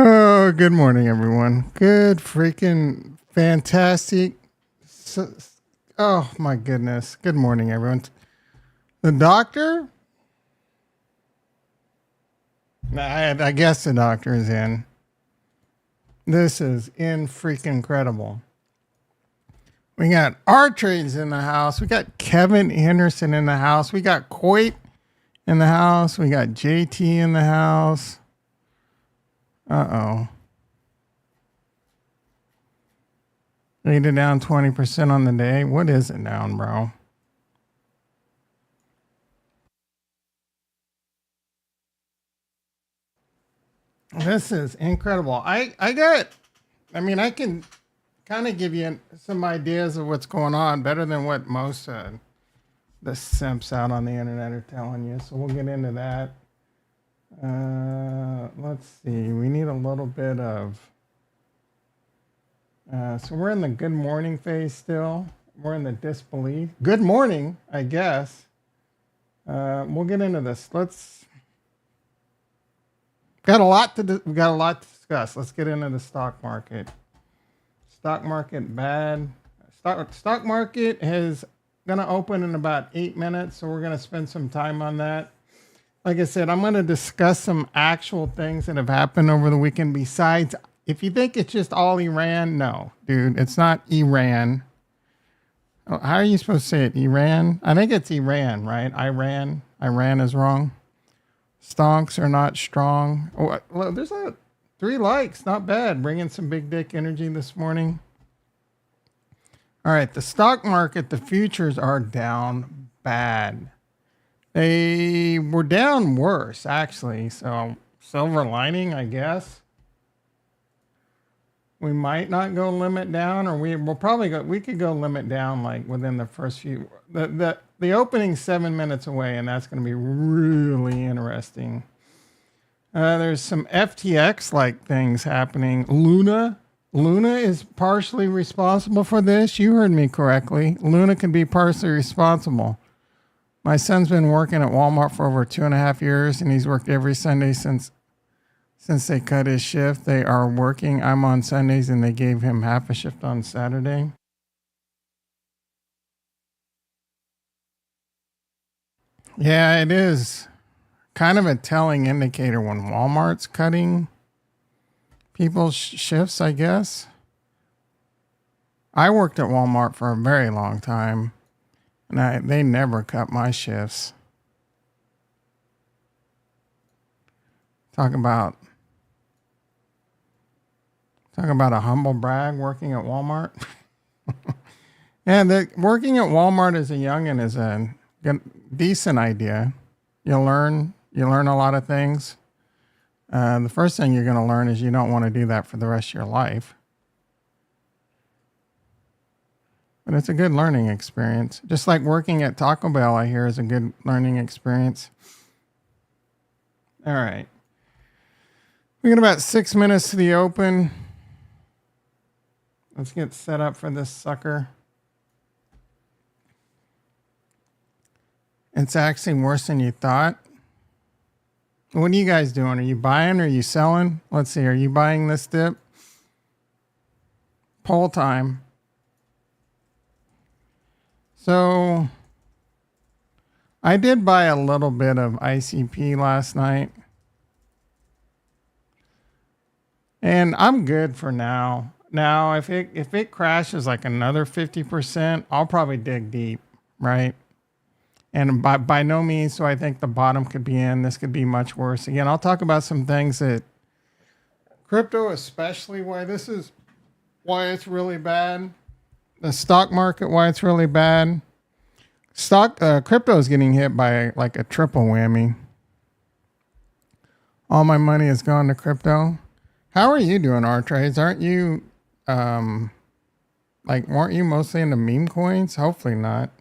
Oh, good morning, everyone. Good freaking fantastic. So, oh, my goodness. Good morning, everyone. The doctor? I guess the doctor is in. This is in freaking incredible. We got R Trades in the house. We got Kevin Anderson in the house. We got Coit in the house. We got JT in the house. Uh-oh. Rated down 20% on the day. What is it down, bro? This is incredible. I can kind of give you some ideas of what's going on better than what most the simps out on the internet are telling you. So we'll get into that. Let's see. We need a little bit of. So we're in the good morning phase still. We're in the disbelief. Good morning, I guess. We'll get into this. We got a lot to discuss. Let's get into the stock market. Stock market bad. Stock market is gonna open in about 8 minutes, so we're gonna spend some time on that. Like I said, I'm gonna discuss some actual things that have happened over the weekend. Besides, if you think it's just all Iran, no, dude, it's not Iran. Oh, how are you supposed to say it? Iran? I think it's Iran, right? Iran. Iran is wrong. Stonks are not strong. Oh, well, there's 3 likes. Not bad. Bringing some big dick energy this morning. All right. The stock market, the futures are down bad. They were down worse, actually. So silver lining, I guess. We might not go limit down, or we'll probably go. We could go limit down like within the first few. The opening's 7 minutes away, and that's going to be really interesting. There's some FTX like things happening. Luna is partially responsible for this. You heard me correctly. Luna can be partially responsible. My son's been working at Walmart for over 2.5 years, and he's worked every Sunday since they cut his shift. They are working. I'm on Sundays, and they gave him half a shift on Saturday. Yeah, it is kind of a telling indicator when Walmart's cutting people's shifts, I guess. I worked at Walmart for a very long time, and they never cut my shifts. Talk about a humble brag working at Walmart. And working at Walmart as a youngin is a decent idea. You learn a lot of things. The first thing you're going to learn is you don't want to do that for the rest of your life. But it's a good learning experience. Just like working at Taco Bell, I hear, is a good learning experience. All right. We got about 6 minutes to the open. Let's get set up for this sucker. It's actually worse than you thought. What are you guys doing? Are you buying or are you selling? Let's see. Are you buying this dip? Poll time. So I did buy a little bit of ICP last night. And I'm good for now. Now, if it crashes like another 50%, I'll probably dig deep, right? And by no means do I think the bottom could be in. This could be much worse. Again, I'll talk about some things that crypto, especially why it's really bad. The stock market, why it's really bad. Crypto is getting hit by like a triple whammy. All my money has gone to crypto. How are you doing, R trades? Aren't you weren't you mostly into meme coins? Hopefully not.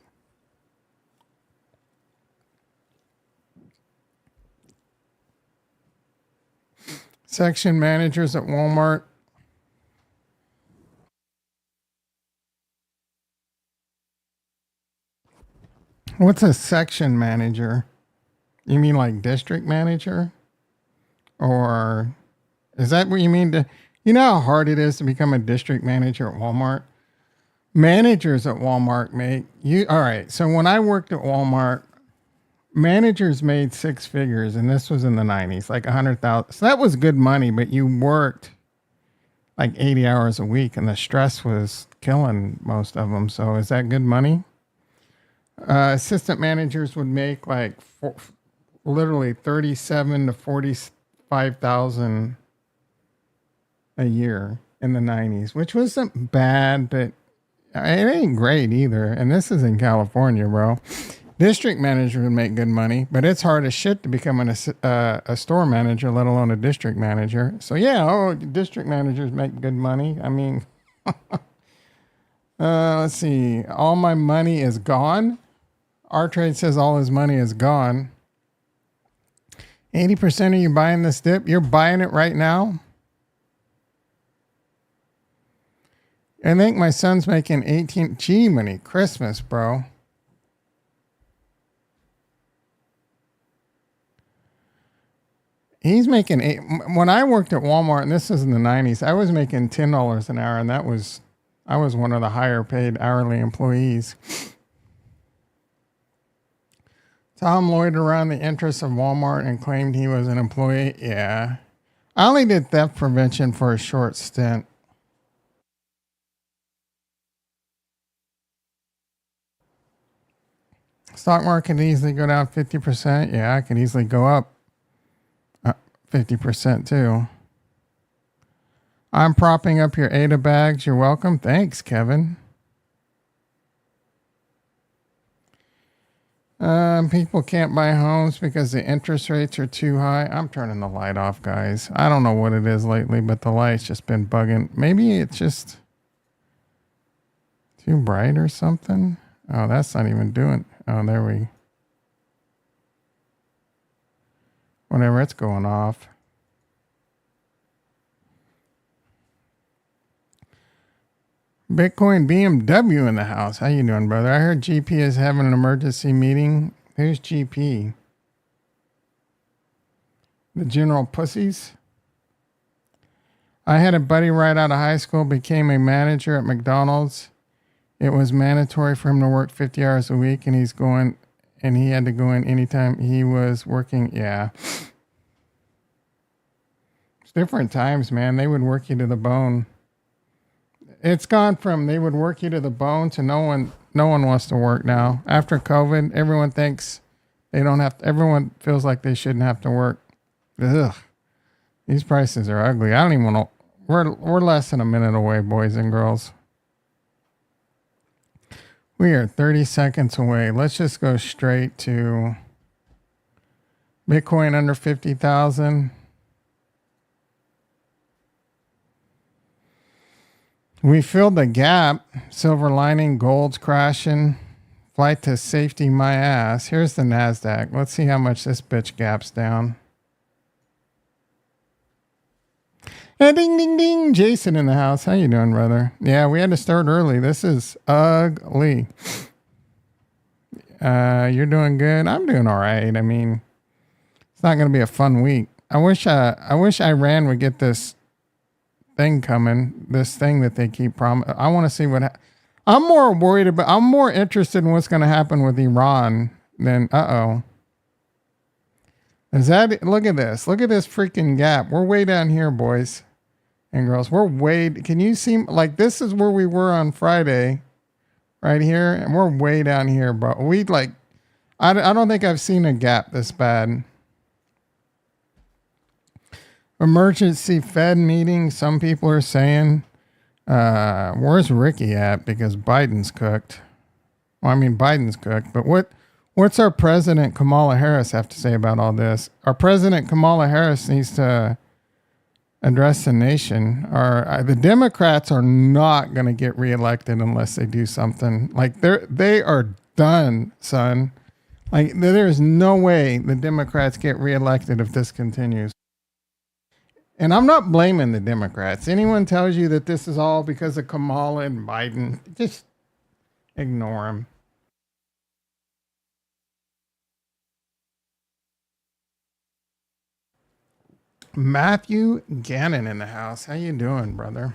Section managers at Walmart. What's a section manager? You mean like district manager? Or is that what you mean? You know how hard it is to become a district manager at Walmart? Managers at Walmart all right. So when I worked at Walmart, managers made six figures, and this was in the 90s, like 100,000. So that was good money, but you worked like 80 hours a week, and the stress was killing most of them. So is that good money? Assistant managers would make literally 37 to 45,000 a year in the 90s, which wasn't bad, but it ain't great either. And this is in California, bro. District manager would make good money, but it's hard as shit to become a store manager, let alone a district manager. So yeah, district managers make good money. I mean, let's see. All my money is gone. R Trade says all his money is gone. 80% of you buying this dip? You're buying it right now? I think my son's making 18. Gee, money. Christmas, bro. He's making when I worked at Walmart, and this is in the 90s, I was making $10 an hour, and I was one of the higher paid hourly employees. Tom loitered around the entrance of Walmart and claimed he was an employee. Yeah. I only did theft prevention for a short stint. Stock market can easily go down 50%. Yeah, I can easily go up 50% too. I'm propping up your ADA bags. You're welcome. Thanks, Kevin. People can't buy homes because the interest rates are too high. I'm turning the light off, guys. I don't know what it is lately, but the light's just been bugging. Maybe it's just too bright or something. Oh, that's not even doing. Oh, there we. Whenever it's going off. Bitcoin BMW in the house. How you doing, brother? I heard GP is having an emergency meeting. Who's GP? The General Pussies? I had a buddy right out of high school, became a manager at McDonald's. It was mandatory for him to work 50 hours a week, and he had to go in anytime he was working. Yeah. It's different times, man. They would work you to the bone. It's gone from they would work you to the bone to no one wants to work now. After COVID, everyone thinks they don't have to, everyone feels like they shouldn't have to work. Ugh. These prices are ugly. I don't even want to, we're less than a minute away, boys and girls. We are 30 seconds away. Let's just go straight to Bitcoin under 50,000. We filled the gap. Silver lining, gold's crashing. Flight to safety, my ass. Here's the NASDAQ. Let's see how much this bitch gaps down. Hey, ding, ding, ding. Jason in the house. How you doing, brother? Yeah, we had to start early. This is ugly. You're doing good. I'm doing all right. I mean, it's not going to be a fun week. I wish Iran would get this thing coming, this thing that they keep promising. I want to see what I'm more interested in what's going to happen with Iran than is that look at this freaking gap. We're way down here, boys and girls. Can you see, like, this is where we were on Friday right here, and we're way down here, bro. I don't think I've seen a gap this bad. Emergency Fed meeting. Some people are saying, where's Ricky at? Because Biden's cooked. Well, I mean, Biden's cooked, but what's our president Kamala Harris have to say about all this? Our president Kamala Harris needs to address the nation. The Democrats are not going to get reelected unless they do something. Like they are done, son. Like there's no way the Democrats get reelected if this continues. And I'm not blaming the Democrats. Anyone tells you that this is all because of Kamala and Biden, just ignore them. Matthew Gannon in the house. How you doing, brother?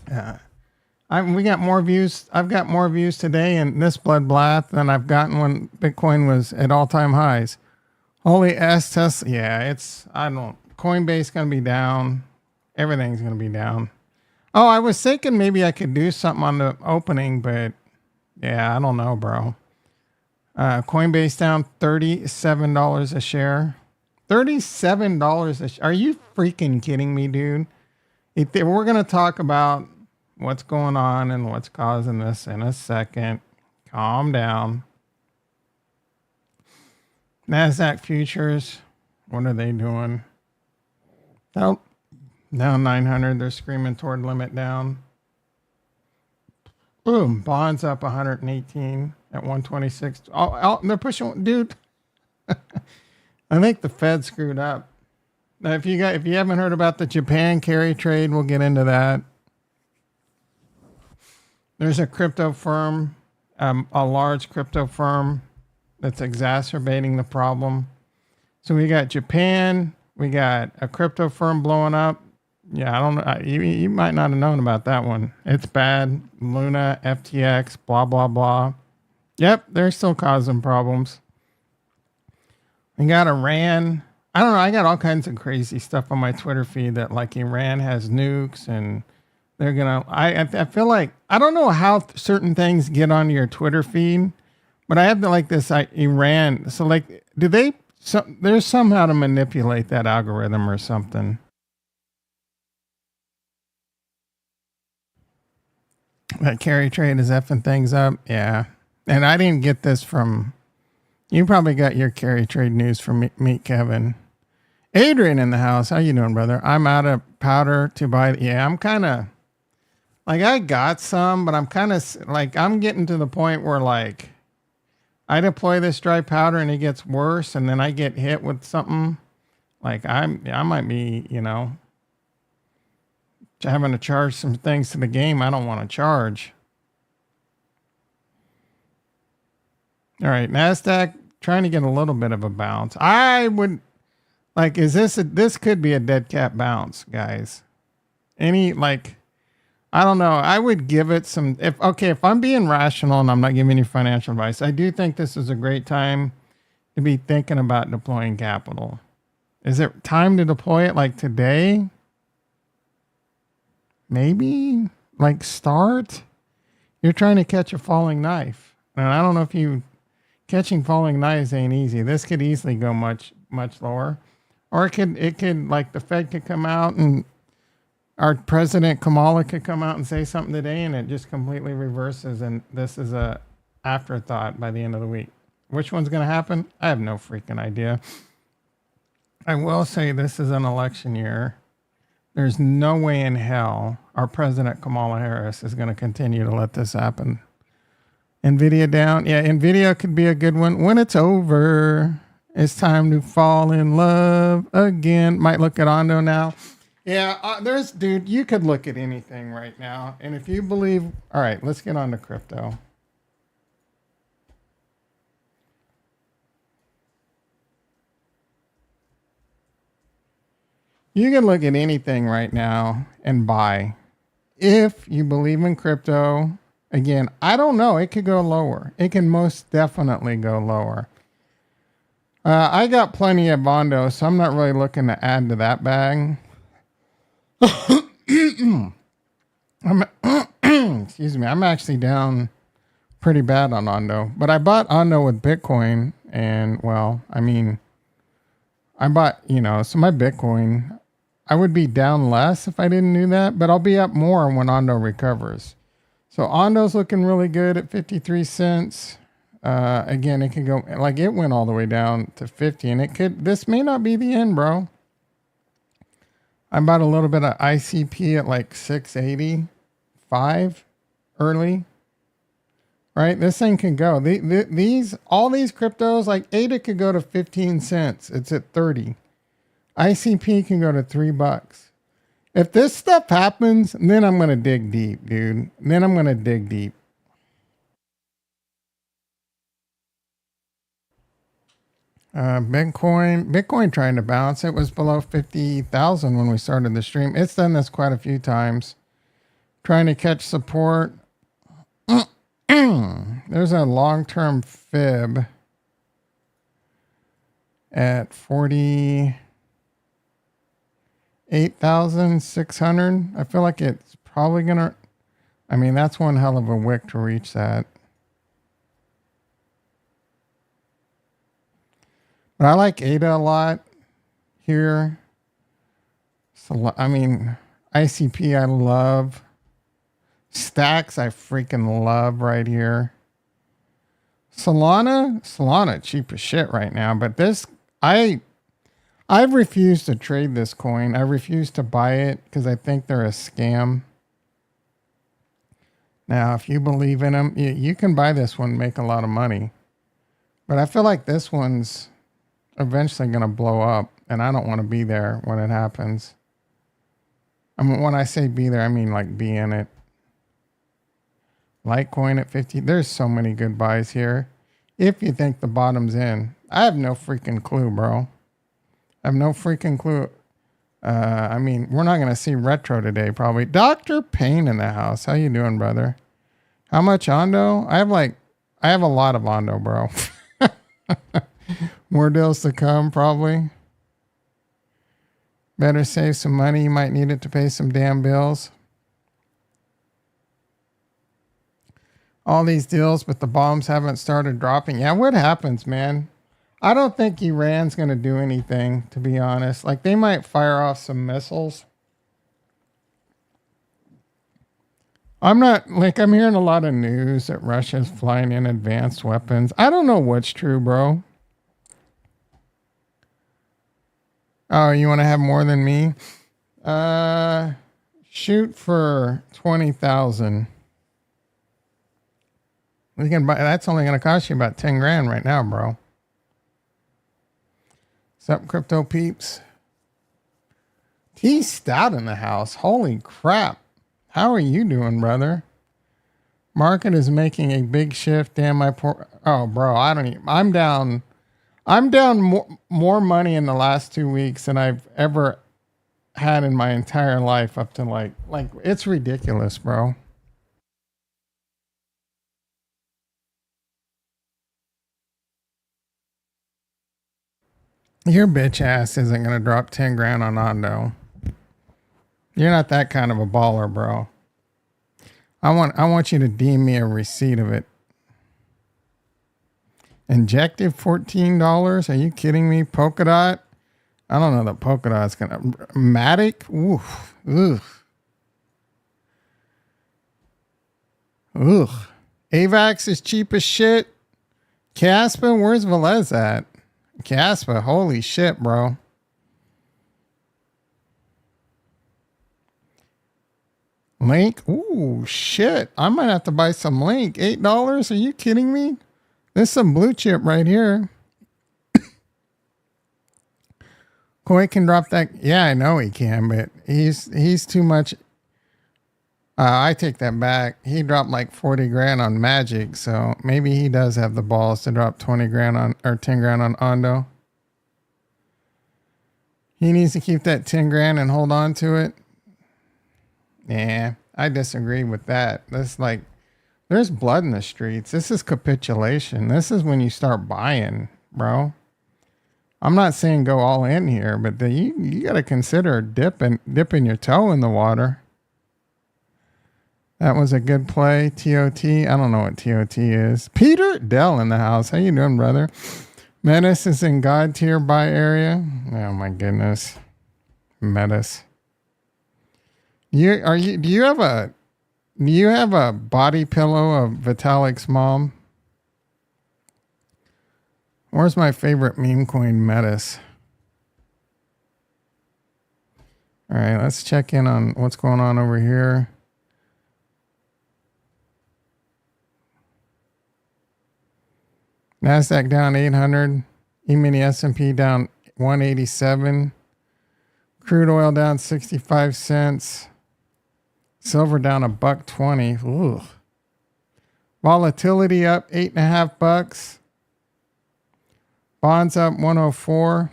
We got more views. I've got more views today in this bloodbath than I've gotten when Bitcoin was at all-time highs. Holy ass Tesla. Yeah, Coinbase going to be down. Everything's going to be down. Oh, I was thinking maybe I could do something on the opening, but yeah, I don't know, bro. Coinbase down $37 a share. $37 a share. Are you freaking kidding me, dude? We're going to talk about what's going on and what's causing this in a second. Calm down. NASDAQ futures. What are they doing? Nope. Down 900. They're screaming toward limit down. Boom. Bonds up 118 at 126. Oh, they're pushing. Dude. I think the Fed screwed up. Now, if you haven't heard about the Japan carry trade, we'll get into that. There's a crypto firm, a large crypto firm that's exacerbating the problem. So we got Japan. We got a crypto firm blowing up. Yeah, I don't know. You might not have known about that one. It's bad. Luna, FTX, blah, blah, blah. Yep, they're still causing problems. We got Iran. I don't know. I got all kinds of crazy stuff on my Twitter feed that like Iran has nukes and they're going to... I feel like... I don't know how certain things get onto your Twitter feed, but I have this Iran... So like, do they... there's somehow to manipulate that algorithm or something. That carry trade is effing things up. Yeah. And I didn't get this from... You probably got your carry trade news from Meet Kevin. Adrian in the house. How you doing, brother? I'm out of powder to buy. Yeah, I'm kind of... Like, I got some, but I'm kind of... Like, I'm getting to the point where, like... I deploy this dry powder and it gets worse, and then I get hit with something. Like, I might be, having to charge some things to the game I don't want to charge. All right, NASDAQ trying to get a little bit of a bounce. I would like, this could be a dead cat bounce, guys. I don't know. I would give it some, if I'm being rational and I'm not giving you financial advice, I do think this is a great time to be thinking about deploying capital. Is it time to deploy it like today? Maybe like start. You're trying to catch a falling knife. And I don't know if catching falling knives ain't easy. This could easily go much, much lower. Or it could like the Fed could come out and our president Kamala could come out and say something today and it just completely reverses. And this is a afterthought by the end of the week. Which one's going to happen? I have no freaking idea. I will say this is an election year. There's no way in hell our president Kamala Harris is going to continue to let this happen. Nvidia down. Yeah, Nvidia could be a good one. When it's over, it's time to fall in love again. Might look at Ondo now. Yeah, dude, you could look at anything right now. And if you believe, all right, let's get on to crypto. You can look at anything right now and buy. If you believe in crypto, again, I don't know. It could go lower. It can most definitely go lower. I got plenty of Bondo, so I'm not really looking to add to that bag. Excuse me. I'm actually down pretty bad on Ondo, but I bought Ondo with Bitcoin, and well, I mean, I bought, so my Bitcoin, I would be down less if I didn't do that, but I'll be up more when Ondo recovers. So Ondo's looking really good at 53 cents. Again, it could go, like it went all the way down to 50, and this may not be the end, bro. I bought a little bit of ICP at like 685 early. Right? This thing can go. All these cryptos, like ADA could go to 15 cents. It's at 30. ICP can go to $3. If this stuff happens, then I'm going to dig deep, dude. Then I'm going to dig deep. Bitcoin trying to bounce. It was below 50,000 when we started the stream. It's done this quite a few times. Trying to catch support. There's a long-term fib at 48,600. I feel like it's probably gonna, that's one hell of a wick to reach that. But I like ADA a lot here. So, ICP I love. Stacks I freaking love right here. Solana cheap as shit right now, but I've refused to trade this coin. I refuse to buy it because I think they're a scam. Now, if you believe in them, you can buy this one and make a lot of money. But I feel like this one's eventually going to blow up, and I don't want to be there when it happens. When I say be there, I mean like be in it. Litecoin at 50. There's so many good buys here. If you think the bottom's in, I have no freaking clue, bro. I have no freaking clue. We're not going to see retro today, probably. Dr. Payne in the house. How you doing, brother? How much Ondo? I have a lot of Ondo, bro. More deals to come, probably. Better save some money. You might need it to pay some damn bills. All these deals, but the bombs haven't started dropping. Yeah, what happens, man? I don't think Iran's going to do anything, to be honest. Like, they might fire off some missiles. I'm hearing a lot of news that Russia's flying in advanced weapons. I don't know what's true, bro. Oh, you want to have more than me? Shoot for 20,000. We can buy. That's only going to cost you about 10 grand right now, bro. What's up, crypto peeps? He's stout in the house. Holy crap. How are you doing, brother? Market is making a big shift. Damn, my poor. Oh, bro, I don't even. I'm down. I'm down more money in the last 2 weeks than I've ever had in my entire life up to like it's ridiculous, bro. Your bitch ass isn't gonna drop 10 grand on Ondo. You're not that kind of a baller, bro. I want you to deem me a receipt of it. Injective $14? Are you kidding me? Polkadot? I don't know that Polkadot's gonna. Matic? Oof. Ugh. Ugh. AVAX is cheap as shit. Caspa? Where's Velez at? Caspa? Holy shit, bro. Link? Ooh, shit. I might have to buy some Link. $8? Are you kidding me? There's some blue chip right here. Koi can drop that. Yeah, I know he can, but he's too much. I take that back. He dropped like 40 grand on Magic, so maybe he does have the balls to drop 20 grand on or 10 grand on Ondo. He needs to keep that 10 grand and hold on to it. Yeah, I disagree with that. That's like there's blood in the streets. This is capitulation. This is when you start buying, bro. I'm not saying go all in here, but you got to consider dipping your toe in the water. That was a good play. TOT. I don't know what TOT is. Peter Dell in the house. How you doing, brother? Menace is in God tier buy area. Oh my goodness. Menace. Do you have a body pillow of Vitalik's mom? Where's my favorite meme coin, Metis? All right, let's check in on what's going on over here. NASDAQ down 800. E-mini S&P down 187. Crude oil down 65 cents. Silver down $1.20. Ooh. Volatility up $8.50. Bonds up 104.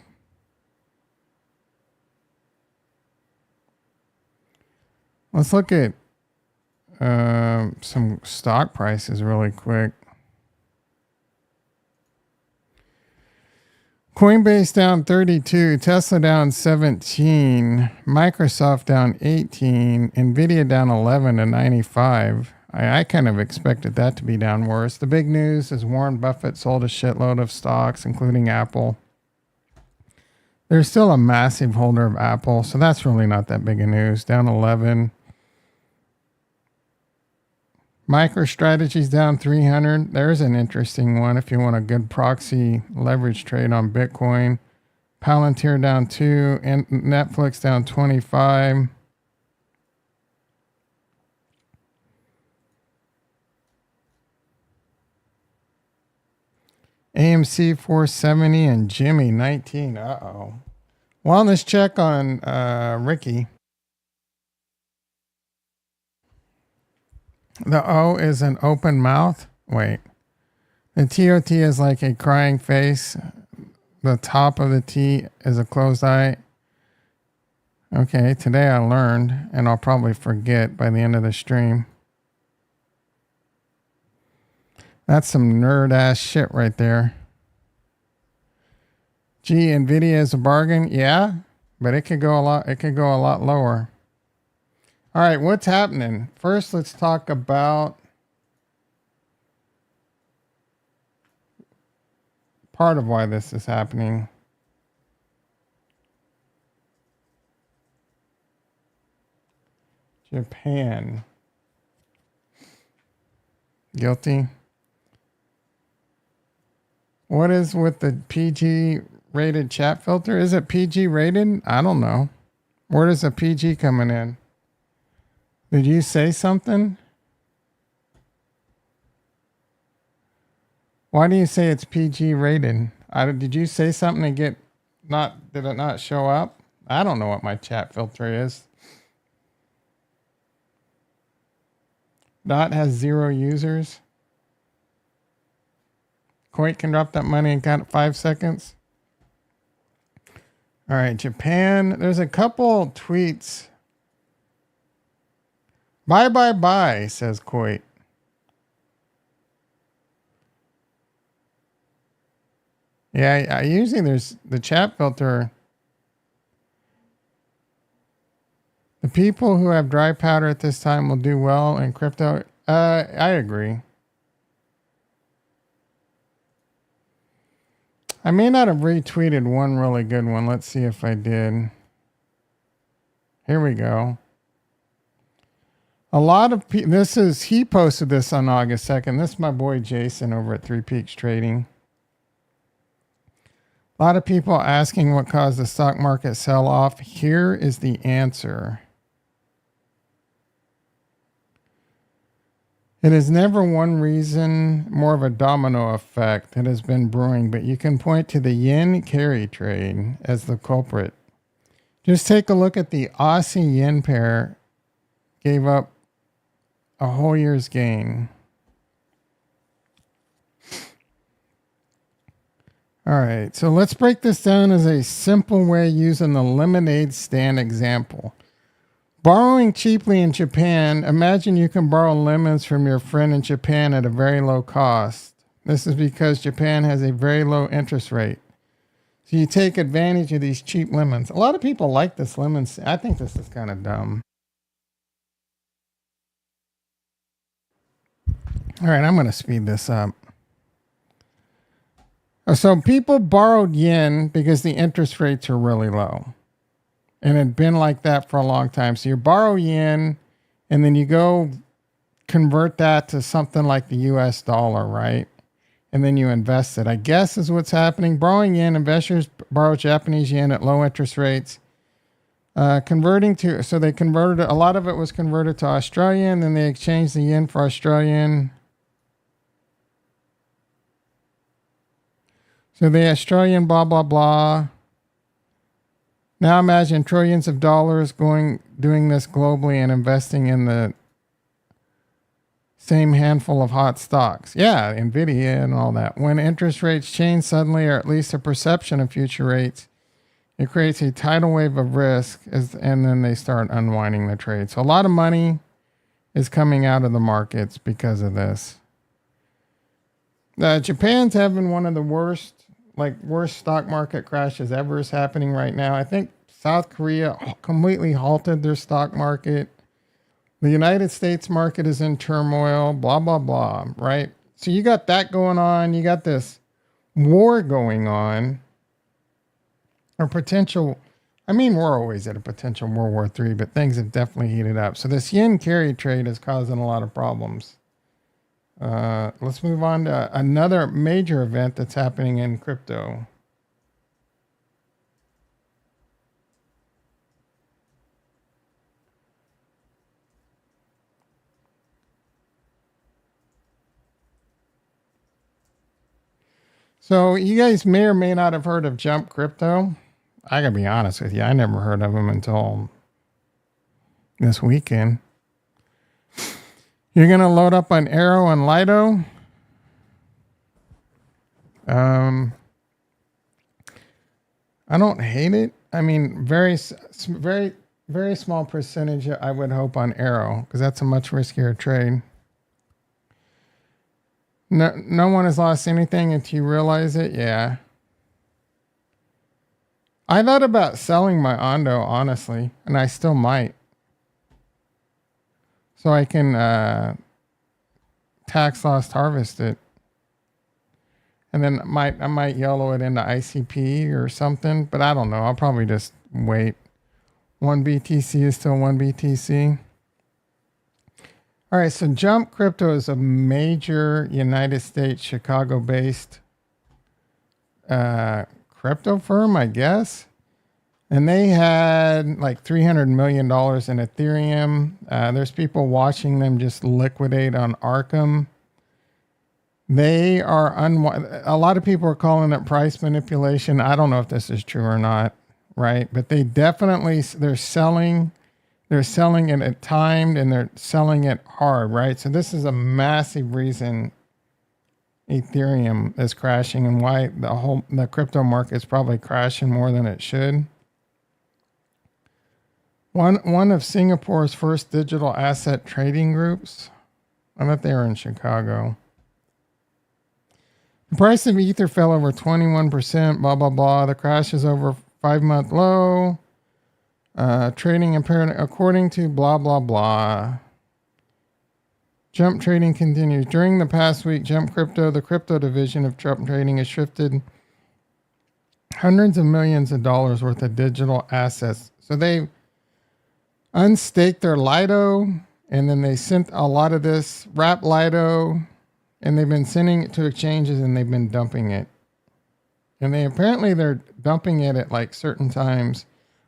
Let's look at some stock prices really quick. Coinbase down 32, Tesla down 17, Microsoft down 18, Nvidia down 11 to 95. I kind of expected that to be down worse. The big news is Warren Buffett sold a shitload of stocks, including Apple. There's still a massive holder of Apple, so that's really not that big of news. Down 11. MicroStrategy's down 300. There's an interesting one if you want a good proxy leverage trade on Bitcoin. Palantir down 2 and Netflix down 25. AMC 470 and Jimmy 19. Uh-oh. Wellness check on Ricky. The O is an open mouth. Wait. The TOT is like a crying face. The top of the T is a closed eye. Okay, today I learned, and I'll probably forget by the end of the stream. That's some nerd ass shit right there. Gee, Nvidia is a bargain. Yeah, but it could go a lot lower. All right, what's happening? First, let's talk about part of why this is happening. Japan. Guilty. What is with the PG rated chat filter? Is it PG rated? I don't know. Where does the PG coming in? Did you say something? Why do you say it's PG rated? Did you say something to get not? Did it not show up? I don't know what my chat filter is. Dot has 0 users. Coit can drop that money in kind of 5 seconds. All right, Japan. There's a couple tweets. Bye, bye, bye, says Coit. Yeah, I usually there's the chat filter. The people who have dry powder at this time will do well in crypto. I agree. I may not have retweeted one really good one. Let's see if I did. Here we go. A lot of people, he posted this on August 2nd. This is my boy Jason over at Three Peaks Trading. A lot of people asking what caused the stock market sell off. Here is the answer. It is never one reason, more of a domino effect that has been brewing, but you can point to the yen carry trade as the culprit. Just take a look at the Aussie yen pair, gave up a whole year's gain. All right, so let's break this down as a simple way using the lemonade stand example. Borrowing cheaply in Japan, imagine you can borrow lemons from your friend in Japan at a very low cost. This is because Japan has a very low interest rate. So you take advantage of these cheap lemons. A lot of people like this lemon. I think this is kind of dumb. All right, I'm going to speed this up. So people borrowed yen because the interest rates are really low. And it had been like that for a long time. So you borrow yen and then you go convert that to something like the US dollar, right? And then you invest it. I guess is what's happening. Borrowing yen, investors borrow Japanese yen at low interest rates. So they converted it. A lot of it was converted to Australian. Then they exchanged the yen for Australian. So the Australian blah, blah, blah. Now imagine trillions of dollars doing this globally and investing in the same handful of hot stocks. Yeah, Nvidia and all that. When interest rates change suddenly, or at least a perception of future rates, it creates a tidal wave of risk, and then they start unwinding the trade. So a lot of money is coming out of the markets because of this. Japan's having one of the worst stock market crashes ever is happening right now. I think South Korea completely halted their stock market. The United States market is in turmoil, blah, blah, blah, right? So you got that going on. You got this war going on. Or potential, we're always at a potential World War III, but things have definitely heated up. So this yen carry trade is causing a lot of problems. Let's move on to another major event that's happening in crypto. So you guys may or may not have heard of Jump Crypto. I gotta be honest with you, I never heard of them until this weekend. You're gonna load up on Arrow and Lido. I don't hate it. Very, very, very small percentage I would hope on Arrow because that's a much riskier trade. No one has lost anything until you realize it. Yeah. I thought about selling my Ondo, honestly, and I still might. So I can tax loss harvest it. And then I might YOLO it into ICP or something, but I don't know. I'll probably just wait. 1 BTC is still 1 BTC. All right, so Jump Crypto is a major United States, Chicago-based crypto firm, I guess. And they had like $300 million in Ethereum. There's people watching them just liquidate on Arkham. They are a lot of people are calling it price manipulation. I don't know if this is true or not. right? But they definitely, they're selling it at timed and they're selling it hard, right? So this is a massive reason Ethereum is crashing and why the crypto market is probably crashing more than it should. One of Singapore's first digital asset trading groups. I bet they were in Chicago. The price of Ether fell over 21%, blah, blah, blah. The crash is over 5-month low. Trading impaired according to blah, blah, blah. Jump Trading continues. During the past week, Jump Crypto, the crypto division of Jump Trading, has shifted hundreds of millions of dollars worth of digital assets. So they unstaked their Lido, and then they sent a lot of this wrap Lido, and they've been sending it to exchanges, and they've been dumping it. And they're dumping it at like certain times.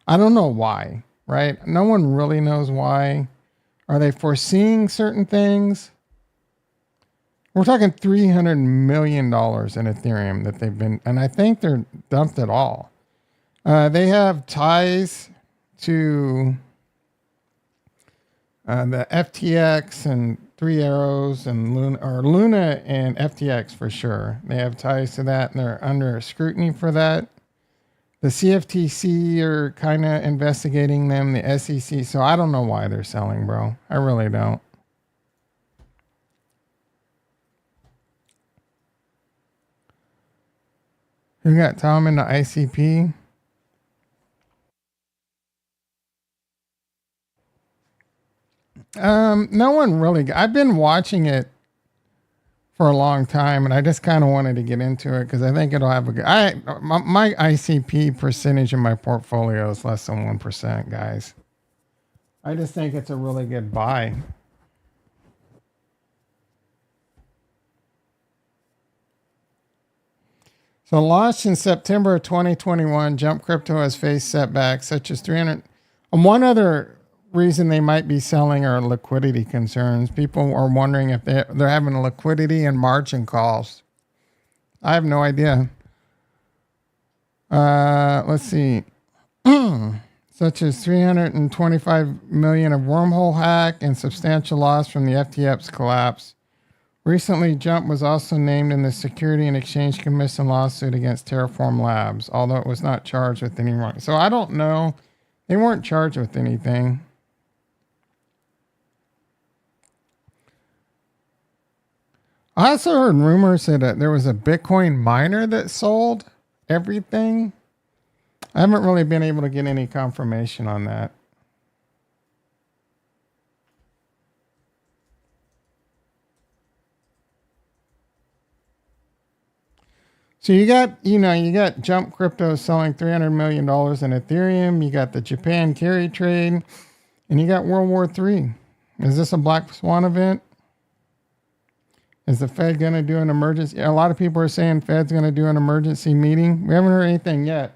I don't know why, right? No one really knows why. Are they foreseeing certain things? We're talking $300 million in Ethereum that they've been, and I think they're dumped it all. They have ties to the FTX and Three Arrows and Luna and FTX for sure. They have ties to that, and they're under scrutiny for that. The CFTC are kind of investigating them, the SEC. So I don't know why they're selling, bro. I really don't. Who got Tom in the ICP? No one really. I've been watching it for a long time, and I just kind of wanted to get into it because I think it'll have a good. My ICP percentage in my portfolio is less than 1%, guys. I just think it's a really good buy. So launched in September of 2021, Jump Crypto has faced setbacks such as 300. And one other reason they might be selling are liquidity concerns. People are wondering if they're having liquidity and margin calls. I have no idea. Let's see. Such as 325 million of wormhole hack and substantial loss from the FTX collapse. Recently, Jump was also named in the Security and Exchange Commission lawsuit against Terraform Labs, although it was not charged with any wrong. So I don't know. They weren't charged with anything. I also heard rumors that there was a Bitcoin miner that sold everything. I haven't really been able to get any confirmation on that. So you got Jump Crypto selling $300 million in Ethereum. You got the Japan carry trade, and you got World War III. Is this a black swan event? Is the Fed going to do an emergency? A lot of people are saying Fed's going to do an emergency meeting. We haven't heard anything yet.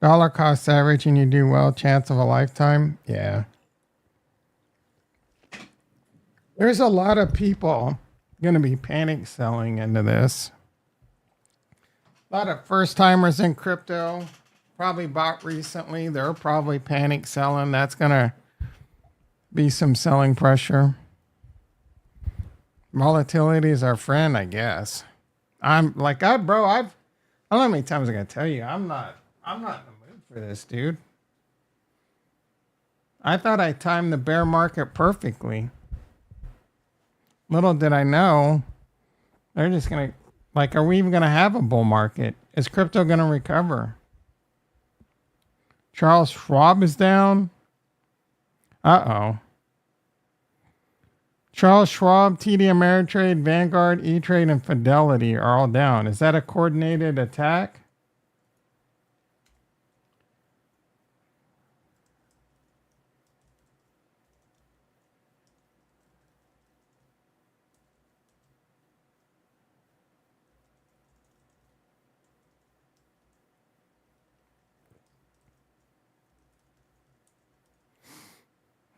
Dollar cost average and you do well, chance of a lifetime. Yeah. There's a lot of people going to be panic selling into this. A lot of first timers in crypto probably bought recently. They're probably panic selling. That's going to be some selling pressure. Volatility is our friend, I guess. I don't know how many times I'm going to tell you, I'm not in the mood for this, dude. I thought I timed the bear market perfectly. Little did I know, they're just going to, are we even going to have a bull market? Is crypto going to recover? Charles Schwab is down. Uh-oh. Charles Schwab, TD Ameritrade, Vanguard, E-Trade, and Fidelity are all down. Is that a coordinated attack?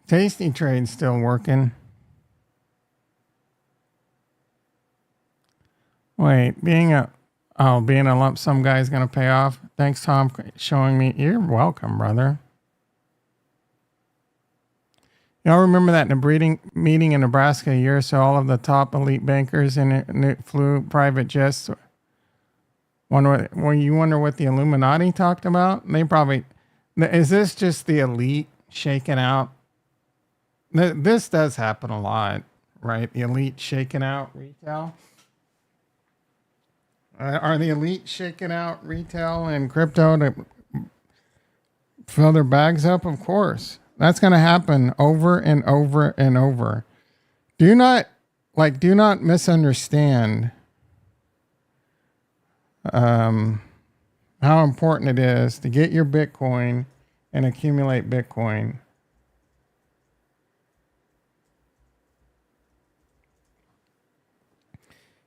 Tasty Trade's still working. Wait, being a lump sum guy is going to pay off. Thanks, Tom, for showing me. You're welcome, brother. Y'all remember that in a breeding meeting in Nebraska a year or so, all of the top elite bankers in it flew private jets. You wonder what the Illuminati talked about? They probably, is this just the elite shaking out? This does happen a lot, right? The elite shaking out retail. Are the elite shaking out retail and crypto to fill their bags up? Of course. That's going to happen over and over and over. Do not misunderstand how important it is to get your Bitcoin and accumulate Bitcoin.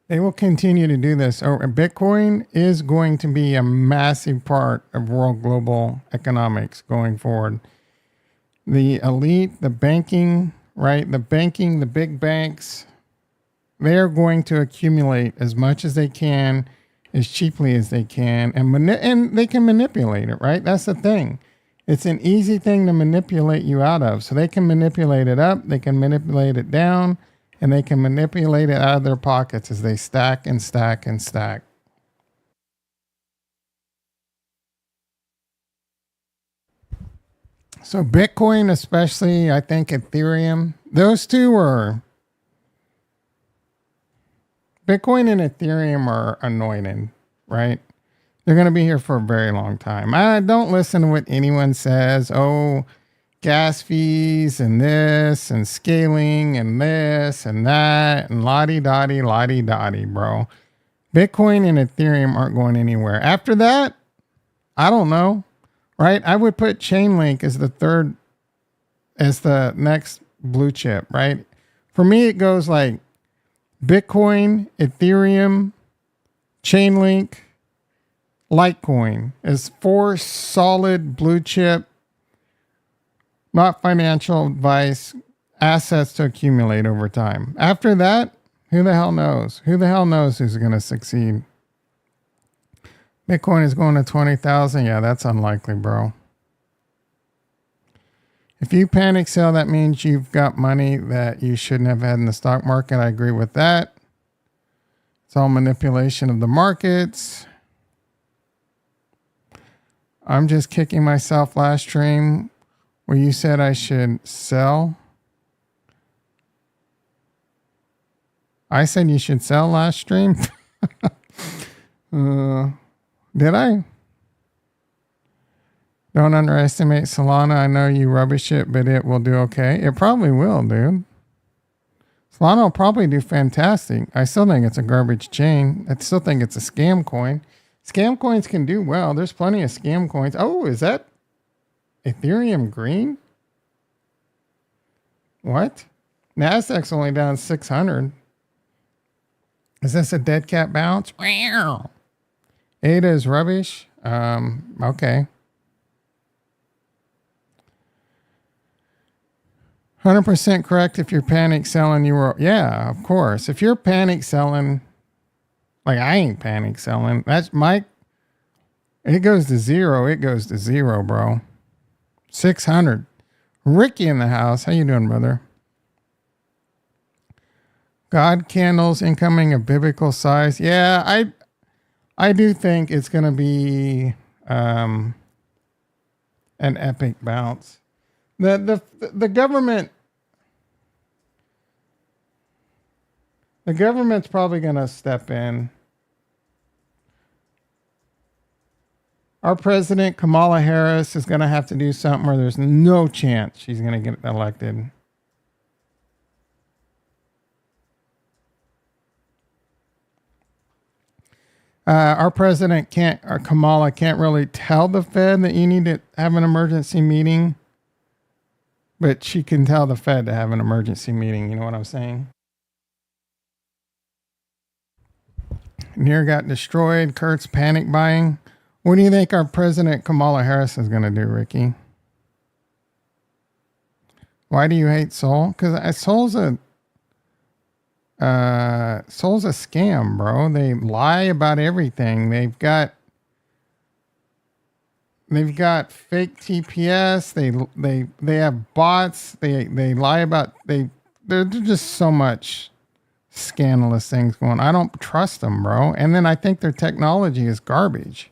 They will continue to do this. Bitcoin is going to be a massive part of world global economics going forward. The elite, the banking, right? The big banks, they're going to accumulate as much as they can, as cheaply as they can, and they can manipulate it, right? That's the thing. It's an easy thing to manipulate you out of. So they can manipulate it up, they can manipulate it down, and they can manipulate it out of their pockets as they stack and stack and stack. So Bitcoin, especially, I think Ethereum, those two are, Bitcoin and Ethereum are anointed, right? They're going to be here for a very long time. I don't listen to what anyone says. Oh, gas fees and this and scaling and this and that and lottie-dottie, bro. Bitcoin and Ethereum aren't going anywhere. After that, I don't know. Right? I would put Chainlink as the next blue chip, right? For me, it goes like Bitcoin, Ethereum, Chainlink, Litecoin as 4 solid blue chip, not financial advice, assets to accumulate over time. After that, who the hell knows? Who the hell knows who's going to succeed? Bitcoin is going to 20,000. Yeah, that's unlikely, bro. If you panic sell, that means you've got money that you shouldn't have had in the stock market. I agree with that. It's all manipulation of the markets. I'm just kicking myself last stream where you said I should sell. I said you should sell last stream. Did I? Don't underestimate Solana. I know you rubbish it, but it will do okay. It probably will, dude. Solana will probably do fantastic. I still think it's a garbage chain. I still think it's a scam coin. Scam coins can do well. There's plenty of scam coins. Oh, is that Ethereum green? What? Nasdaq's only down 600. Is this a dead cat bounce? ADA is rubbish. Okay. 100% correct. If you're panic selling, yeah, of course. If you're panic selling, like I ain't panic selling. That's Mike. It goes to zero. It goes to zero, bro. 600. Ricky in the house. How you doing, brother? God candles incoming of biblical size. Yeah, I do think it's going to be an epic bounce. The government's probably going to step in. Our president, Kamala Harris, is going to have to do something or there's no chance she's going to get elected. Our president Kamala can't really tell the Fed that you need to have an emergency meeting, but she can tell the Fed to have an emergency meeting. You know what I'm saying? Near got destroyed. Kurt's panic buying. What do you think our president Kamala Harris is going to do, Ricky? Why do you hate Sol? Because Sol's a scam, bro. They lie about everything. They've got fake TPS. They have bots. They lie about there's just so much scandalous things going. I don't trust them, bro. And then I think their technology is garbage.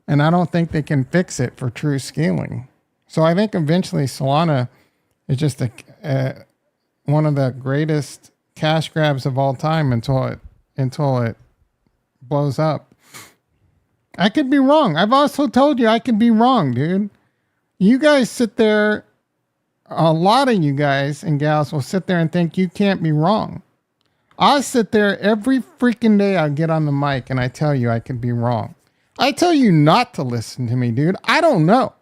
And I don't think they can fix it for true scaling. So I think eventually Solana is just one of the greatest cash grabs of all time until it blows up. I could be wrong. I've also told you I could be wrong, dude. You guys sit there, a lot of you guys and gals will sit there and think you can't be wrong. I sit there every freaking day. I get on the mic and I tell you I could be wrong. I tell you not to listen to me, dude. I don't know.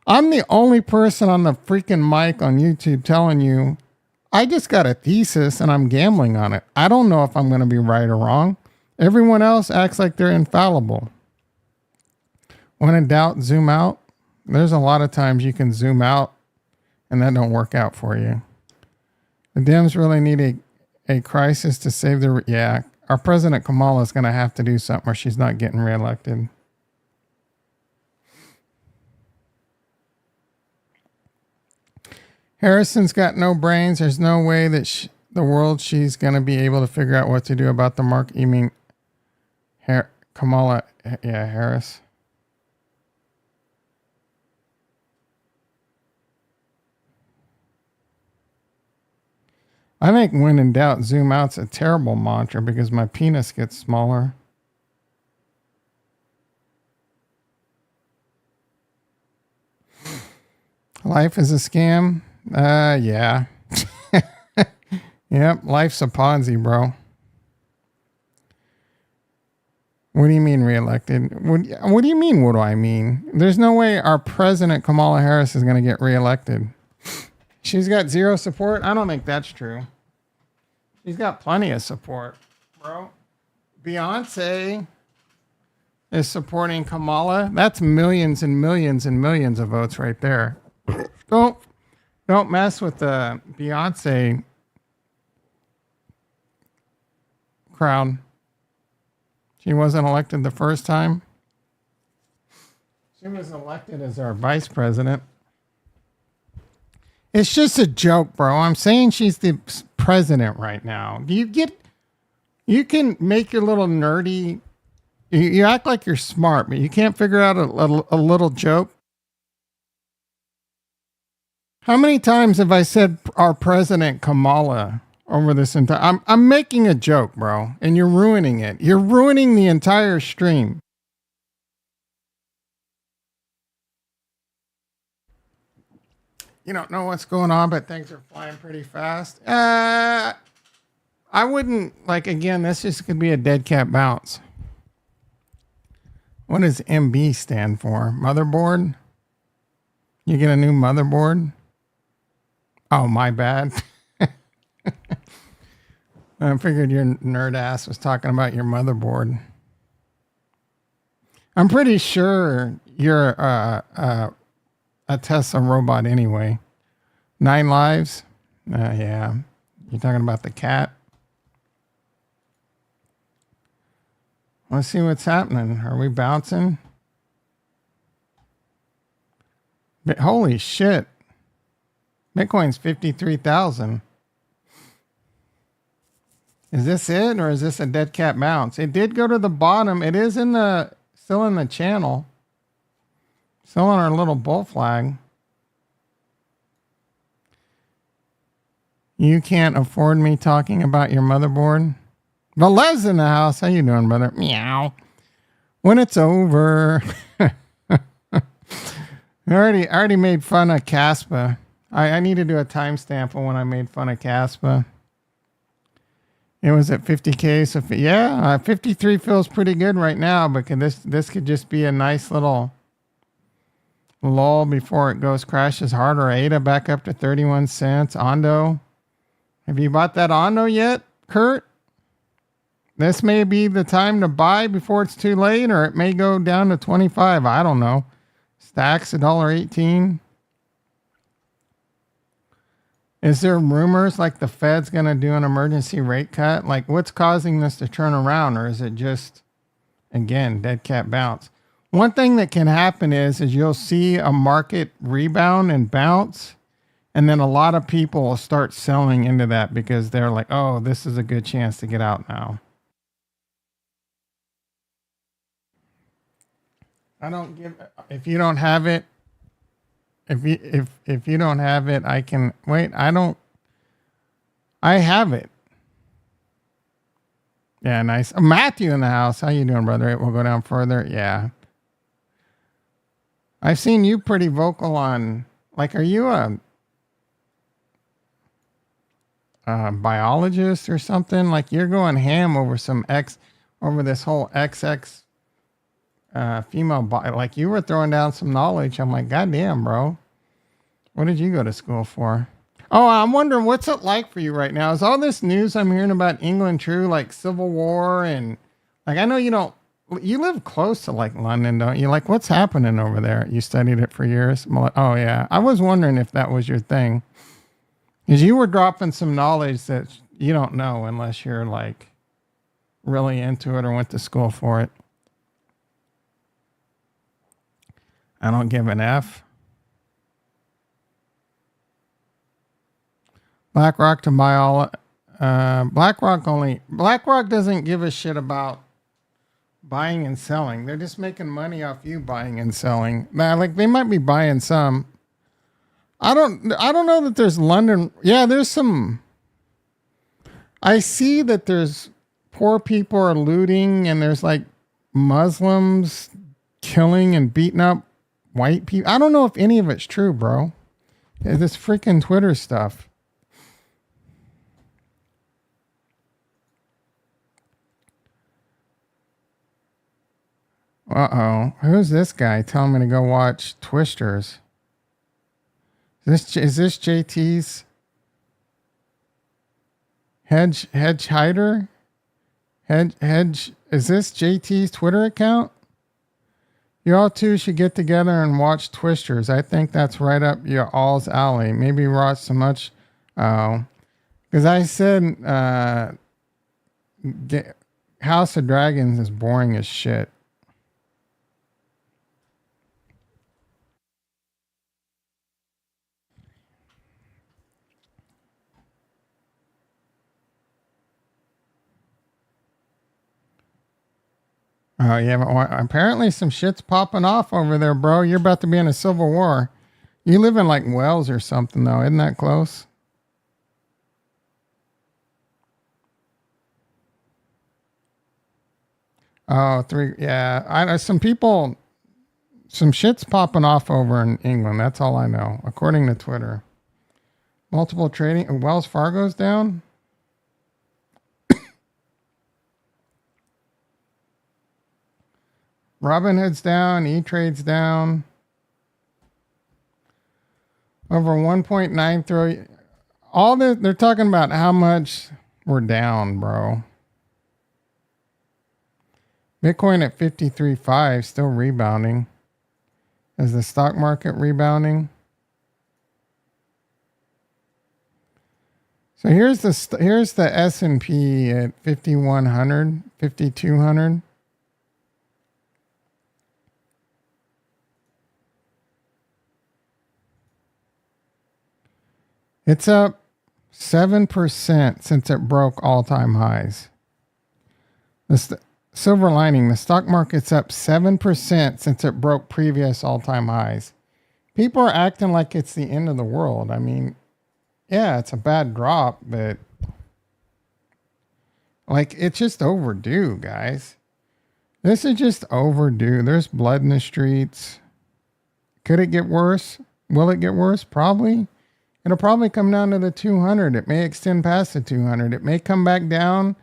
I'm the only person on the freaking mic on YouTube telling you I just got a thesis and I'm gambling on it. I don't know if I'm going to be right or wrong. Everyone else acts like they're infallible. When in doubt, zoom out. There's a lot of times you can zoom out and that don't work out for you. The Dems really need a crisis to save the... Yeah, our President Kamala is going to have to do something or she's not getting reelected. Harrison's got no brains. There's no way that she's going to be able to figure out what to do about the market. You mean Kamala? Yeah, Harris. I think when in doubt, zoom out's a terrible mantra because my penis gets smaller. Life is a scam. Yeah. Yep, life's a Ponzi, bro. What do you mean reelected? What do you mean, what do I mean? There's no way our president, Kamala Harris, is going to get reelected. She's got zero support? I don't think that's true. She's got plenty of support, bro. Beyonce is supporting Kamala. That's millions and millions and millions of votes right there. Don't mess with the Beyonce crowd. She wasn't elected the first time. She was elected as our vice president. It's just a joke, bro. I'm saying she's the president right now. You can make your little nerdy, you act like you're smart, but you can't figure out a little joke. How many times have I said our president Kamala over this entire... I'm making a joke, bro, and you're ruining it. You're ruining the entire stream. You don't know what's going on, but things are flying pretty fast. I wouldn't, again, this just could be a dead cat bounce. What does MB stand for? Motherboard? You get a new motherboard? Oh, my bad. I figured your nerd ass was talking about your motherboard. I'm pretty sure you're a Tesla robot anyway. 9 lives? Yeah. You're talking about the cat? Let's see what's happening. Are we bouncing? But holy shit. Bitcoin's 53,000. Is this it or is this a dead cat bounce? It did go to the bottom. It is still in the channel. Still on our little bull flag. You can't afford me talking about your motherboard. Valez in the house. How you doing, brother? Meow. When it's over. I already made fun of Caspa. I need to do a timestamp of when I made fun of Caspa. It was at 50K. So yeah, 53 feels pretty good right now, but this could just be a nice little lull before it crashes harder. ADA back up to 31 cents. Ondo. Have you bought that Ondo yet, Kurt? This may be the time to buy before it's too late, or it may go down to 25. I don't know. Stacks $1.18. Is there rumors like the Fed's going to do an emergency rate cut? Like, what's causing this to turn around, or is it just again dead cat bounce? One thing that can happen is you'll see a market rebound and bounce, and then a lot of people will start selling into that because they're like, "Oh, this is a good chance to get out now." I don't give if you don't have it. If you don't have it, I can wait. I don't. I have it. Yeah, nice. Matthew in the house. How you doing, brother? We'll go down further. Yeah, I've seen you pretty vocal on. Like, are you a biologist or something? Like, you're going ham over over this whole XX female body. Like, you were throwing down some knowledge. I'm like, God damn, bro. What did you go to school for? Oh, I'm wondering what's it like for you right now? Is all this news I'm hearing about England true, like Civil War and like I know you don't you live close to like London, don't you? Like what's happening over there? You studied it for years. Oh yeah. I was wondering if that was your thing. Because you were dropping some knowledge that you don't know unless you're like really into it or went to school for it. I don't give an F. BlackRock to buy all. BlackRock doesn't give a shit about buying and selling. They're just making money off you buying and selling. Now, like they might be buying some. I don't know that there's London. Yeah, there's some. I see that there's poor people are looting and there's like Muslims killing and beating up white people. I don't know if any of it's true, bro. It's this freaking Twitter stuff. Who's this guy telling me to go watch Twisters? Is this JT's Hedge Hider? Hedge is this JT's Twitter account? You all two should get together and watch Twisters. I think that's right up your all's alley. Maybe watch so much. Oh, because I said House of Dragons is boring as shit. Oh, yeah. Apparently, some shit's popping off over there, bro. You're about to be in a civil war. You live in like Wales or something, though. Isn't that close? Oh, three. Yeah. I know some people, some shit's popping off over in England. That's all I know, according to Twitter. Multiple trading. Wells Fargo's down. Robinhood's down. E-Trade's down. Over 1.9 trillion. All this, they're talking about how much we're down, bro. Bitcoin at 53.5, still rebounding. Is the stock market rebounding? So here's the S&P at 5,100, 5,200. It's up 7% since it broke all-time highs. Silver lining, the stock market's up 7% since it broke previous all-time highs. People are acting like it's the end of the world. I mean, yeah, it's a bad drop, but like it's just overdue, guys. This is just overdue. There's blood in the streets. Could it get worse? Will it get worse? Probably. It'll probably come down to the 200. It may extend past the 200. It may come back down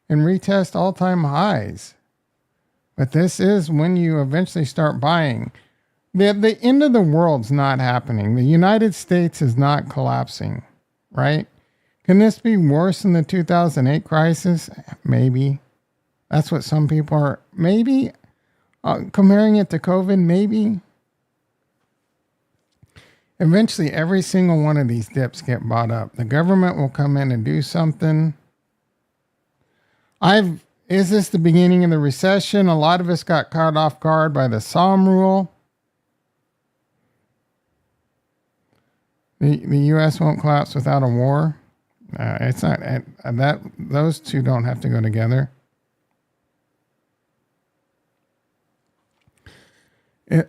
and retest all-time highs. But this is when you eventually start buying. The end of the world's not happening. The United States is not collapsing, right? Can this be worse than the 2008 crisis? Maybe. That's what some people are. Maybe. Comparing it to COVID, maybe. Eventually, every single one of these dips get bought up. The government will come in and do something. Is this the beginning of the recession? A lot of us got caught off guard by the Somme rule. The U.S. won't collapse without a war. It's not that those two don't have to go together.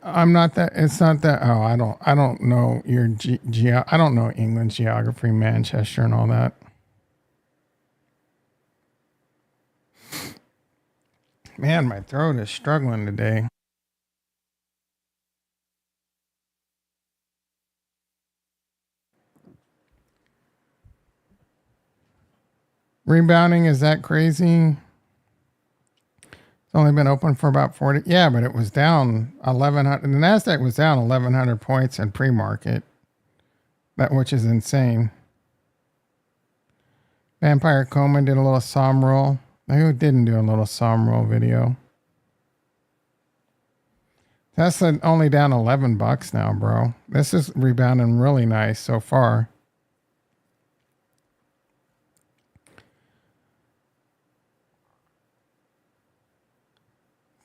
I'm not that. It's not that. Oh, I don't know your I don't know England's geography, Manchester, and all that. Man, my throat is struggling today. Rebounding, is that crazy? It's only been open for about 40. Yeah, but it was down 1,100. The Nasdaq was down 1,100 points in pre-market, which is insane. Vampire Coleman did a little Somme roll. Who didn't do a little Somme roll video? Tesla only down $11 now, bro. This is rebounding really nice so far.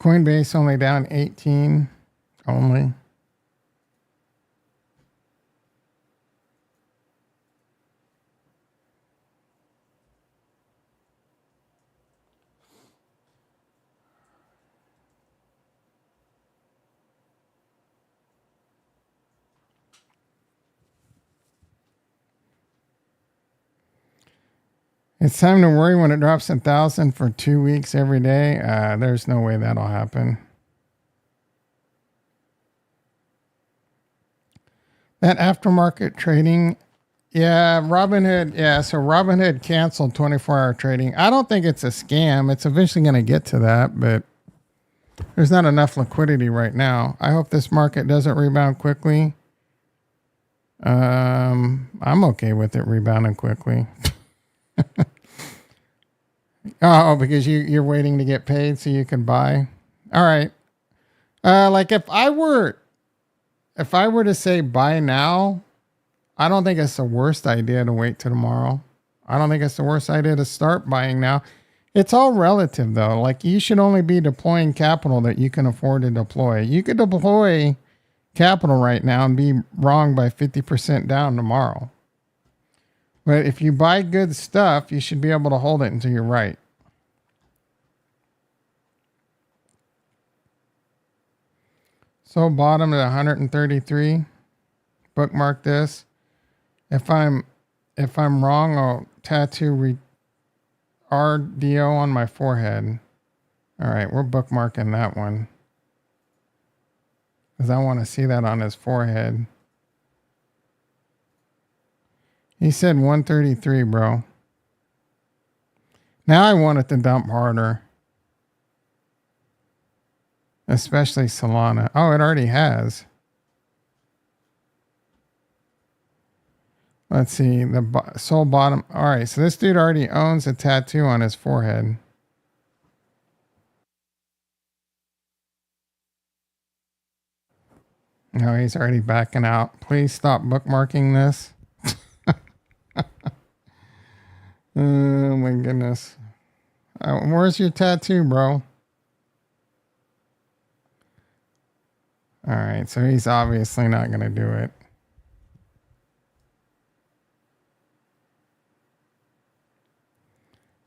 Coinbase only down 18 only. It's time to worry when it drops 1,000 for 2 weeks every day. There's no way that'll happen. That aftermarket trading, yeah, Robinhood, yeah. So Robinhood canceled 24-hour trading. I don't think it's a scam. It's eventually going to get to that, but there's not enough liquidity right now. I hope this market doesn't rebound quickly. I'm okay with it rebounding quickly. Oh, because you're waiting to get paid so you can buy. All right. Like if I were to say buy now, I don't think it's the worst idea to wait till tomorrow. I don't think it's the worst idea to start buying now. It's all relative though. Like you should only be deploying capital that you can afford to deploy. You could deploy capital right now and be wrong by 50% down tomorrow. But if you buy good stuff, you should be able to hold it until you're right. So bottom at 133. Bookmark this. If I'm wrong, I'll tattoo RDO on my forehead. All right, we're bookmarking that one. Because I want to see that on his forehead. He said 133, bro. Now I want it to dump harder. Especially Solana. Oh, it already has. Let's see. The sole bottom. All right. So this dude already owns a tattoo on his forehead. No, he's already backing out. Please stop bookmarking this. Oh my goodness. Where's your tattoo, bro? All right. So he's obviously not going to do it.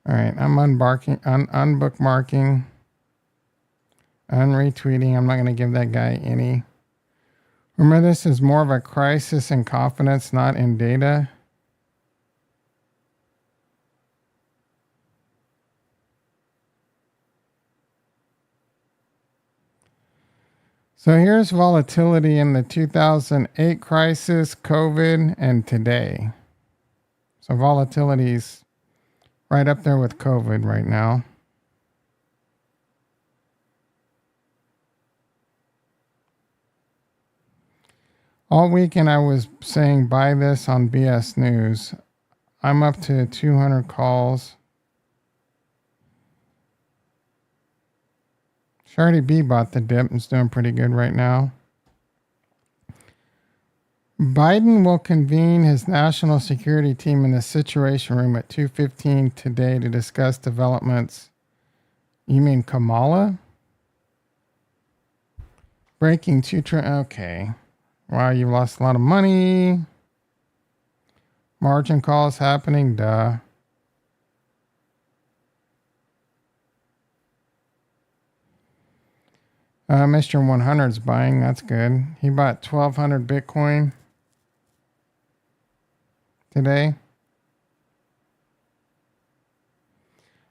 All right, I'm unbookmarking, unretweeting. I'm not going to give that guy any. Remember, this is more of a crisis in confidence, not in data. So here's volatility in the 2008 crisis, COVID, and today. So volatility's right up there with COVID right now. All weekend I was saying buy this on BS News. I'm up to 200 calls. Shardy B bought the dip and is doing pretty good right now. Biden will convene his national security team in the Situation Room at 2:15 today to discuss developments. You mean Kamala? Breaking okay. Wow, you lost a lot of money. Margin calls happening, duh. Mr. 100's buying, that's good. He bought 1,200 Bitcoin today.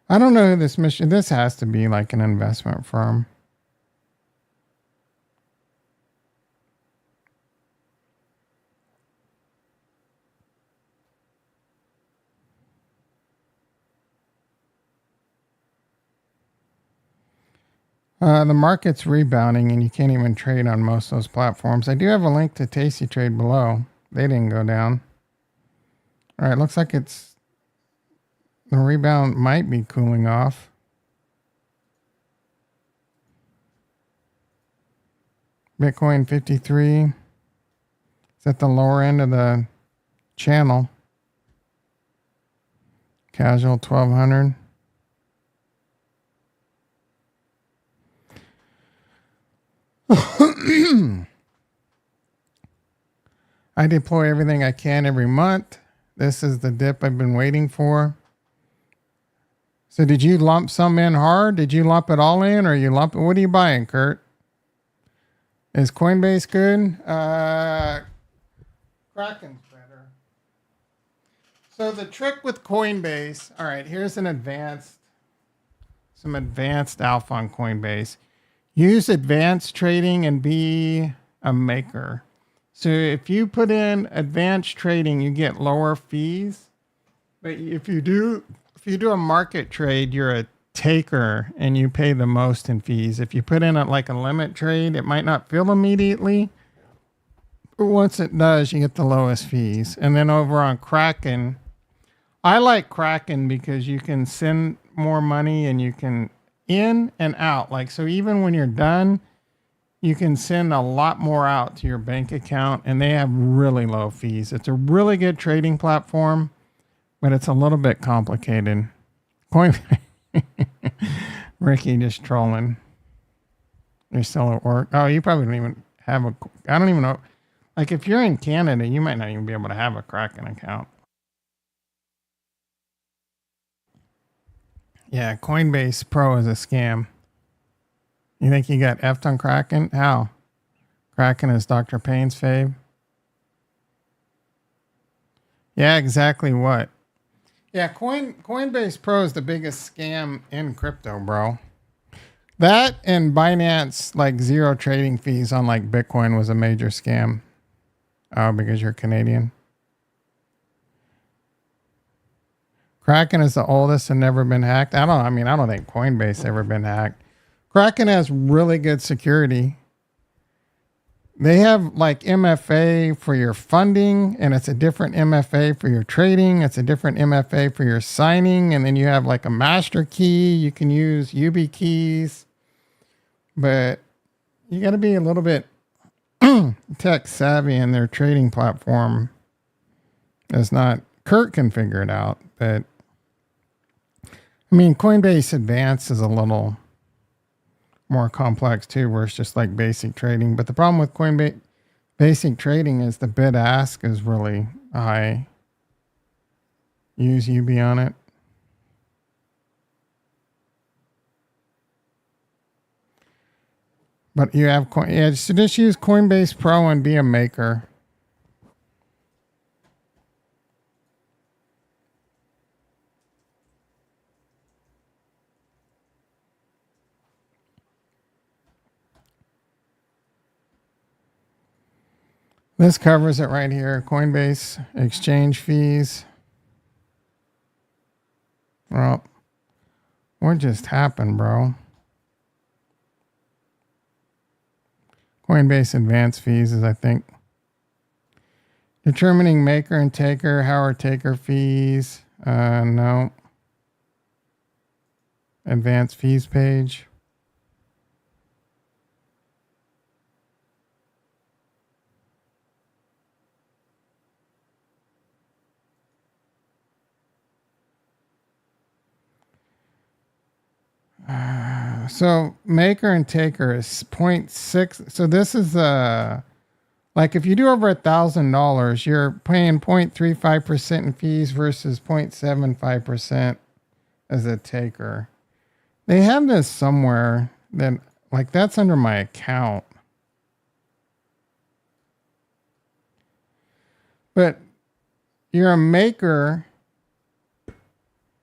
I don't know who this has to be like an investment firm. The market's rebounding and you can't even trade on most of those platforms. I do have a link to Tasty Trade below. They didn't go down. All right, looks like the rebound might be cooling off. Bitcoin 53. It's at the lower end of the channel. Casual 1,200. I deploy everything I can every month. This is the dip I've been waiting for. So did you lump some in hard? Did you lump it all in or you lump it? What are you buying, Kurt? Is Coinbase good? Kraken's better. So the trick with Coinbase, all right, here's some advanced alpha on Coinbase. Use advanced trading and be a maker. So if you put in advanced trading, you get lower fees. But if you do a market trade, you're a taker and you pay the most in fees. If you put in a limit trade, it might not feel immediately. But once it does, you get the lowest fees. And then over on Kraken, I like Kraken because you can send more money and you can in and out. So even when you're done, you can send a lot more out to your bank account and they have really low fees. It's a really good trading platform, but it's a little bit complicated. Ricky just trolling. You're still at work. Oh, you probably don't even have I don't even know. If you're in Canada, you might not even be able to have a Kraken account. Yeah, Coinbase Pro is a scam. You think you got effed on Kraken? How? Kraken is Dr. Payne's fave. Yeah, exactly what? Yeah, Coinbase Pro is the biggest scam in crypto, bro. That and Binance, zero trading fees on Bitcoin was a major scam. Oh, because you're Canadian. Kraken is the oldest and never been hacked. I don't think Coinbase ever been hacked. Kraken has really good security. They have MFA for your funding, and it's a different MFA for your trading. It's a different MFA for your signing, and then you have a master key. You can use YubiKeys, but you got to be a little bit tech savvy, and their trading platform is not. Kurt can figure it out, but Coinbase Advanced is a little more complex too, where it's just basic trading. But the problem with Coinbase basic trading is the bid ask is really high. Use UB on it. But you have so just use Coinbase Pro and be a maker. This covers it right here. Coinbase exchange fees. Well, what just happened, bro? Coinbase advanced fees is, I think. Determining maker and taker. How are taker fees? No. Advanced fees page. So maker and taker is point 0.6. So this is like if you do over $1,000, you're paying 0.35% in fees versus 0.75% as a taker. They have this somewhere that like that's under my account. But you're a maker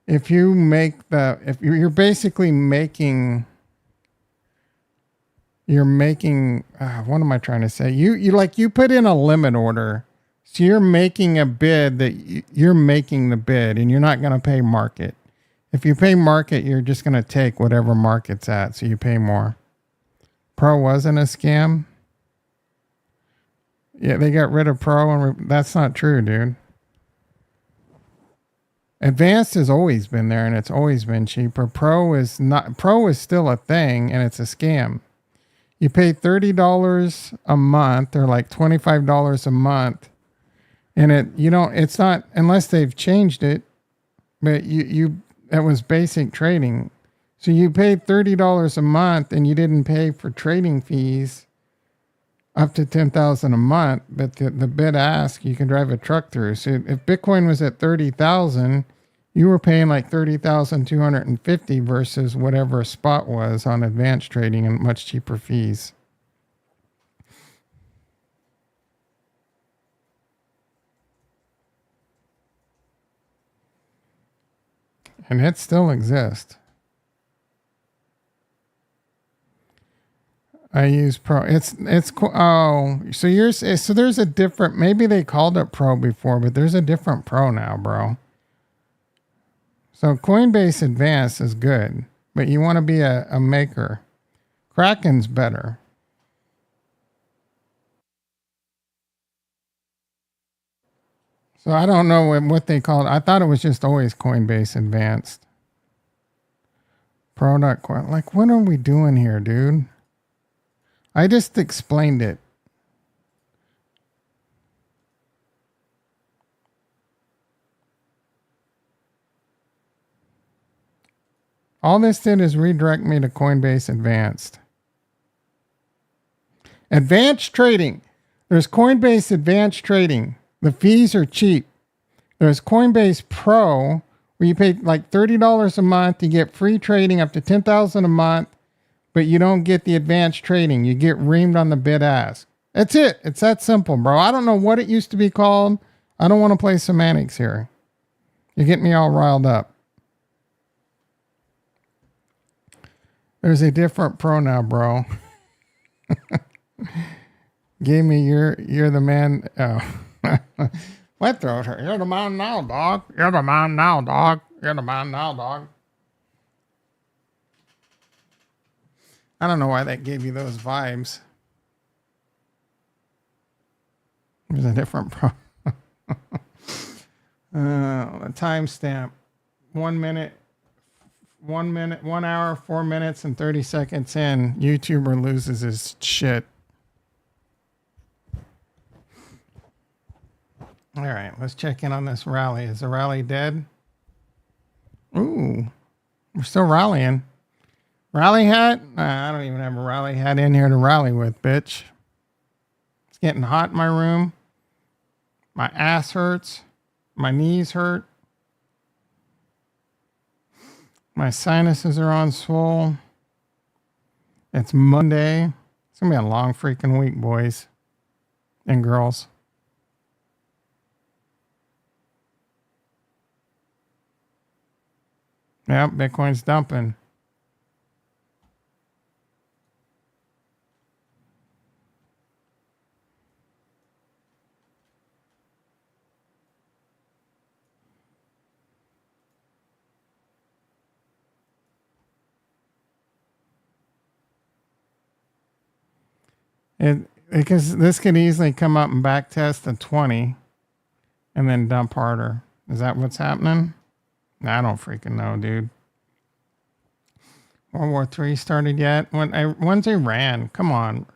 if you're basically making what am I trying to say? You put in a limit order. So you're making a bid that you're making the bid and you're not going to pay market. If you pay market, you're just going to take whatever market's at. So you pay more. Pro wasn't a scam. Yeah, they got rid of Pro and that's not true, dude. Advanced has always been there and it's always been cheaper. Pro is still a thing and it's a scam. You pay $30 a month or like $25 a month. And it's not, unless they've changed it, but that was basic trading. So you paid $30 a month and you didn't pay for trading fees up to $10,000 a month, but the bid ask you can drive a truck through. So if Bitcoin was at 30,000, you were paying like 30,250 versus whatever a spot was on advanced trading and much cheaper fees. And it still exists. I use Pro. So there's a different, maybe they called it Pro before, but there's a different Pro now, bro. So Coinbase Advanced is good, but you want to be a maker. Kraken's better. So I don't know what they call it. I thought it was just always Coinbase Advanced. Product, like what are we doing here, dude? I just explained it. All this did is redirect me to Coinbase Advanced. Advanced trading. There's Coinbase Advanced Trading. The fees are cheap. There's Coinbase Pro, where you pay like $30 a month. You get free trading up to $10,000 a month, but you don't get the advanced trading. You get reamed on the bid ask. That's it. It's that simple, bro. I don't know what it used to be called. I don't want to play semantics here. You get me all riled up. There's a different Pro now, bro. Give me you're the man. Oh. What throat hurt? You're the man now, dog. You're the man now, dog. You're the man now, dog. I don't know why that gave you those vibes. There's a different Pro. A timestamp. 1 minute, 1 hour, 4 minutes, and 30 seconds in. YouTuber loses his shit. All right, let's check in on this rally. Is the rally dead? Ooh, we're still rallying. Rally hat? Nah, I don't even have a rally hat in here to rally with, bitch. It's getting hot in my room. My ass hurts. My knees hurt. My sinuses are on swole. It's Monday. It's going to be a long freaking week, boys and girls. Yep, Bitcoin's dumping. Because this could easily come up and back test a 20 and then dump harder. Is that what's happening? I don't freaking know, dude. World War III started yet? When's Iran? Come on.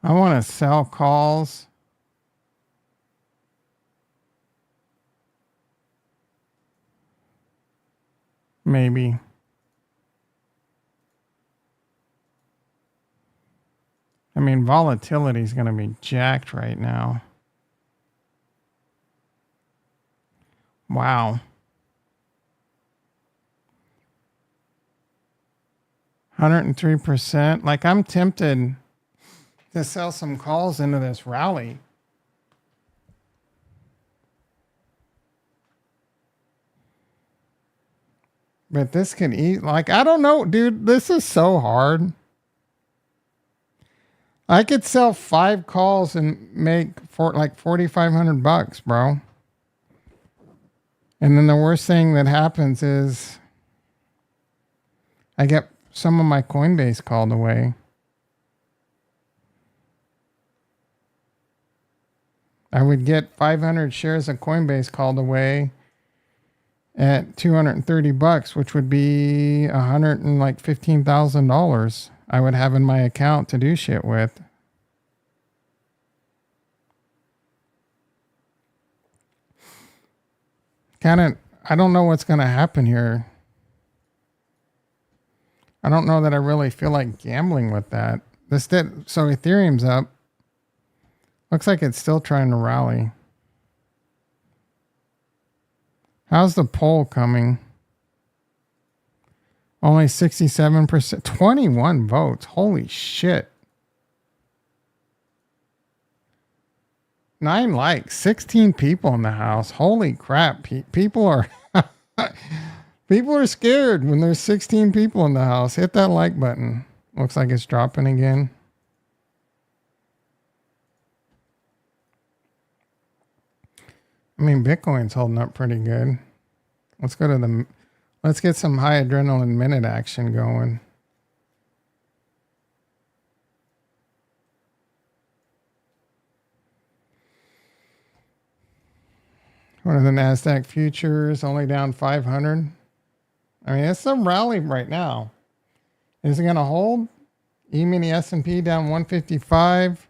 I want to sell calls. Maybe. I mean, volatility is going to be jacked right now. Wow. 103%. Like, I'm tempted to sell some calls into this rally. But this could eat, like, I don't know, dude. This is so hard. I could sell 5 calls and make for like $4,500, bro. And then the worst thing that happens is I get some of my Coinbase called away. I would get 500 shares of Coinbase called away at $230, which would be $115,000 I would have in my account to do shit with. I don't know what's going to happen here. I don't know that I really feel like gambling with that. So Ethereum's up. Looks like it's still trying to rally. How's the poll coming? Only 67%. 21 votes. Holy shit. 9 likes. 16 people in the house. Holy crap. People are people are scared when there's 16 people in the house. Hit that like button. Looks like it's dropping again. I mean, Bitcoin's holding up pretty good. Let's get some high adrenaline minute action going. What are the NASDAQ futures? Only down 500. I mean, it's a rally right now. Is it going to hold? E-mini S&P down 155.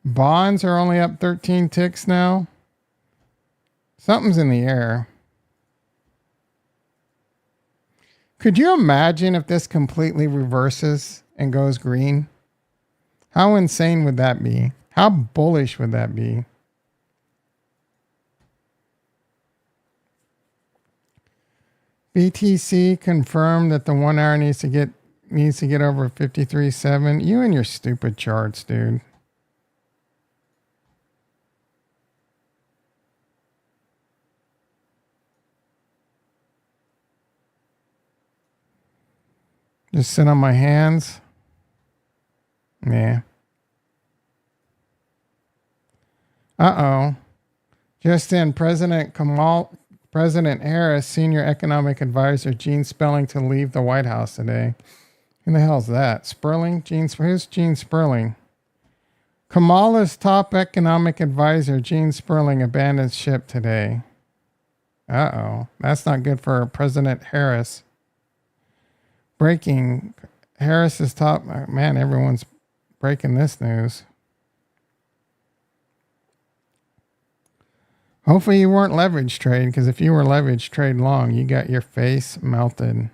Bonds are only up 13 ticks now. Something's in the air. Could you imagine if this completely reverses and goes green? How insane would that be? How bullish would that be? BTC confirmed that the 1 hour needs to get over 53.7. You and your stupid charts, dude. Just sit on my hands. Yeah. Uh-oh. Just in, President Harris, senior economic advisor Gene Sperling to leave the White House today. Who the hell's that? Sperling? Who's Gene Sperling? Kamala's top economic advisor, Gene Sperling, abandons ship today. Uh-oh. That's not good for President Harris. Breaking. Harris's top... Man, everyone's breaking this news. Hopefully you weren't leverage trade, because if you were leverage trade long, you got your face melted.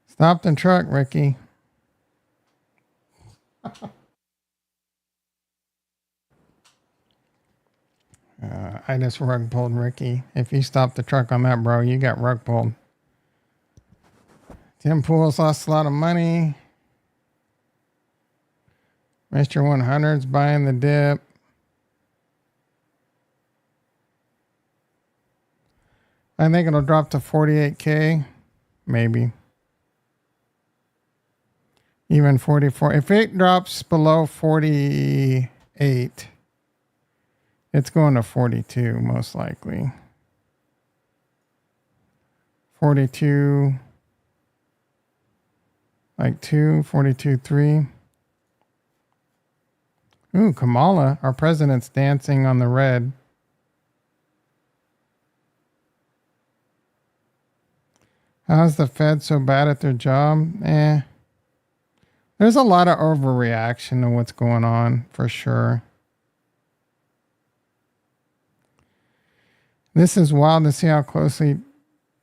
Stop the truck, Ricky. I just rug pulled Ricky. If you stop the truck on that, bro, you got rug pulled. Tim Pools lost a lot of money. Mr. 100's buying the dip. I think it'll drop to 48K. Maybe. Even 44. If it drops below 48, it's going to 42 most likely. 42, like 2, 42, 3. Ooh, Kamala, our president's dancing on the red. How's the Fed so bad at their job? There's a lot of overreaction to what's going on, for sure. This is wild to see how closely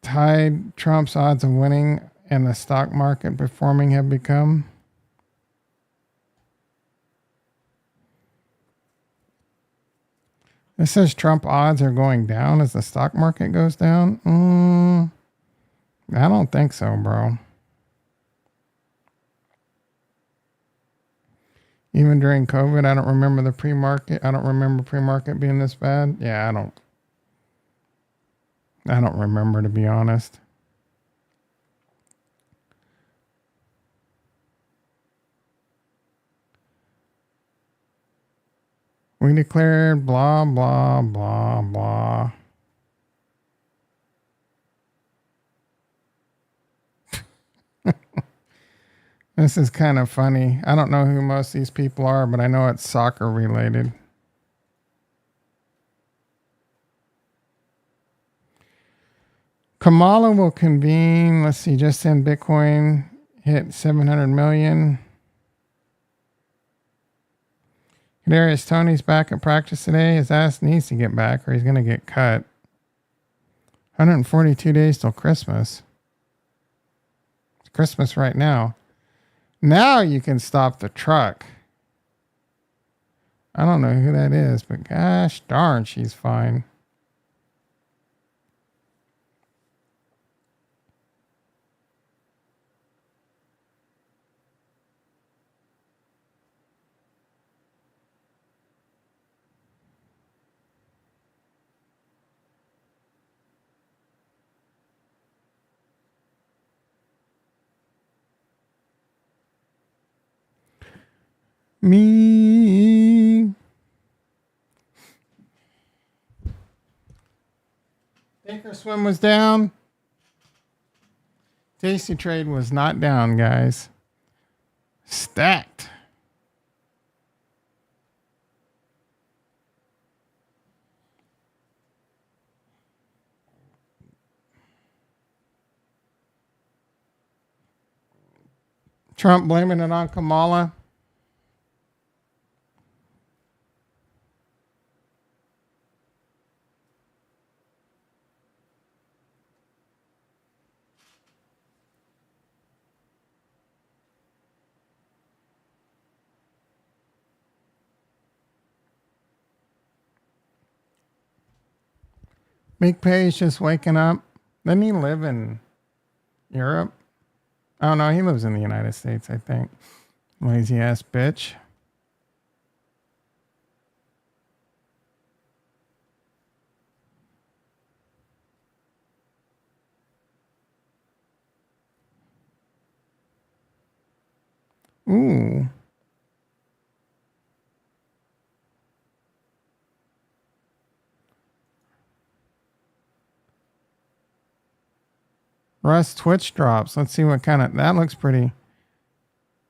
tied Trump's odds of winning and the stock market performing have become. It says Trump odds are going down as the stock market goes down. I don't think so, bro. Even during COVID, I don't remember the pre-market. I don't remember pre-market being this bad. Yeah, I don't remember, to be honest. We declared blah, blah, blah, blah. This is kind of funny. I don't know who most of these people are, but I know it's soccer related. Kamala will convene. Let's see, just in Bitcoin hit 700 million. Kadarius Toney's back at practice today. His ass needs to get back or he's going to get cut. 142 days till Christmas. It's Christmas right now. Now you can stop the truck. I don't know who that is, but gosh darn, she's fine. Me. Thinkorswim was down. Tasty Trade was not down, guys. Stacked. Trump blaming it on Kamala. Big Pay's just waking up. Doesn't he live in Europe? Oh no, he lives in the United States, I think. Lazy ass bitch. Ooh. Russ Twitch drops. Let's see what kind of... That looks pretty...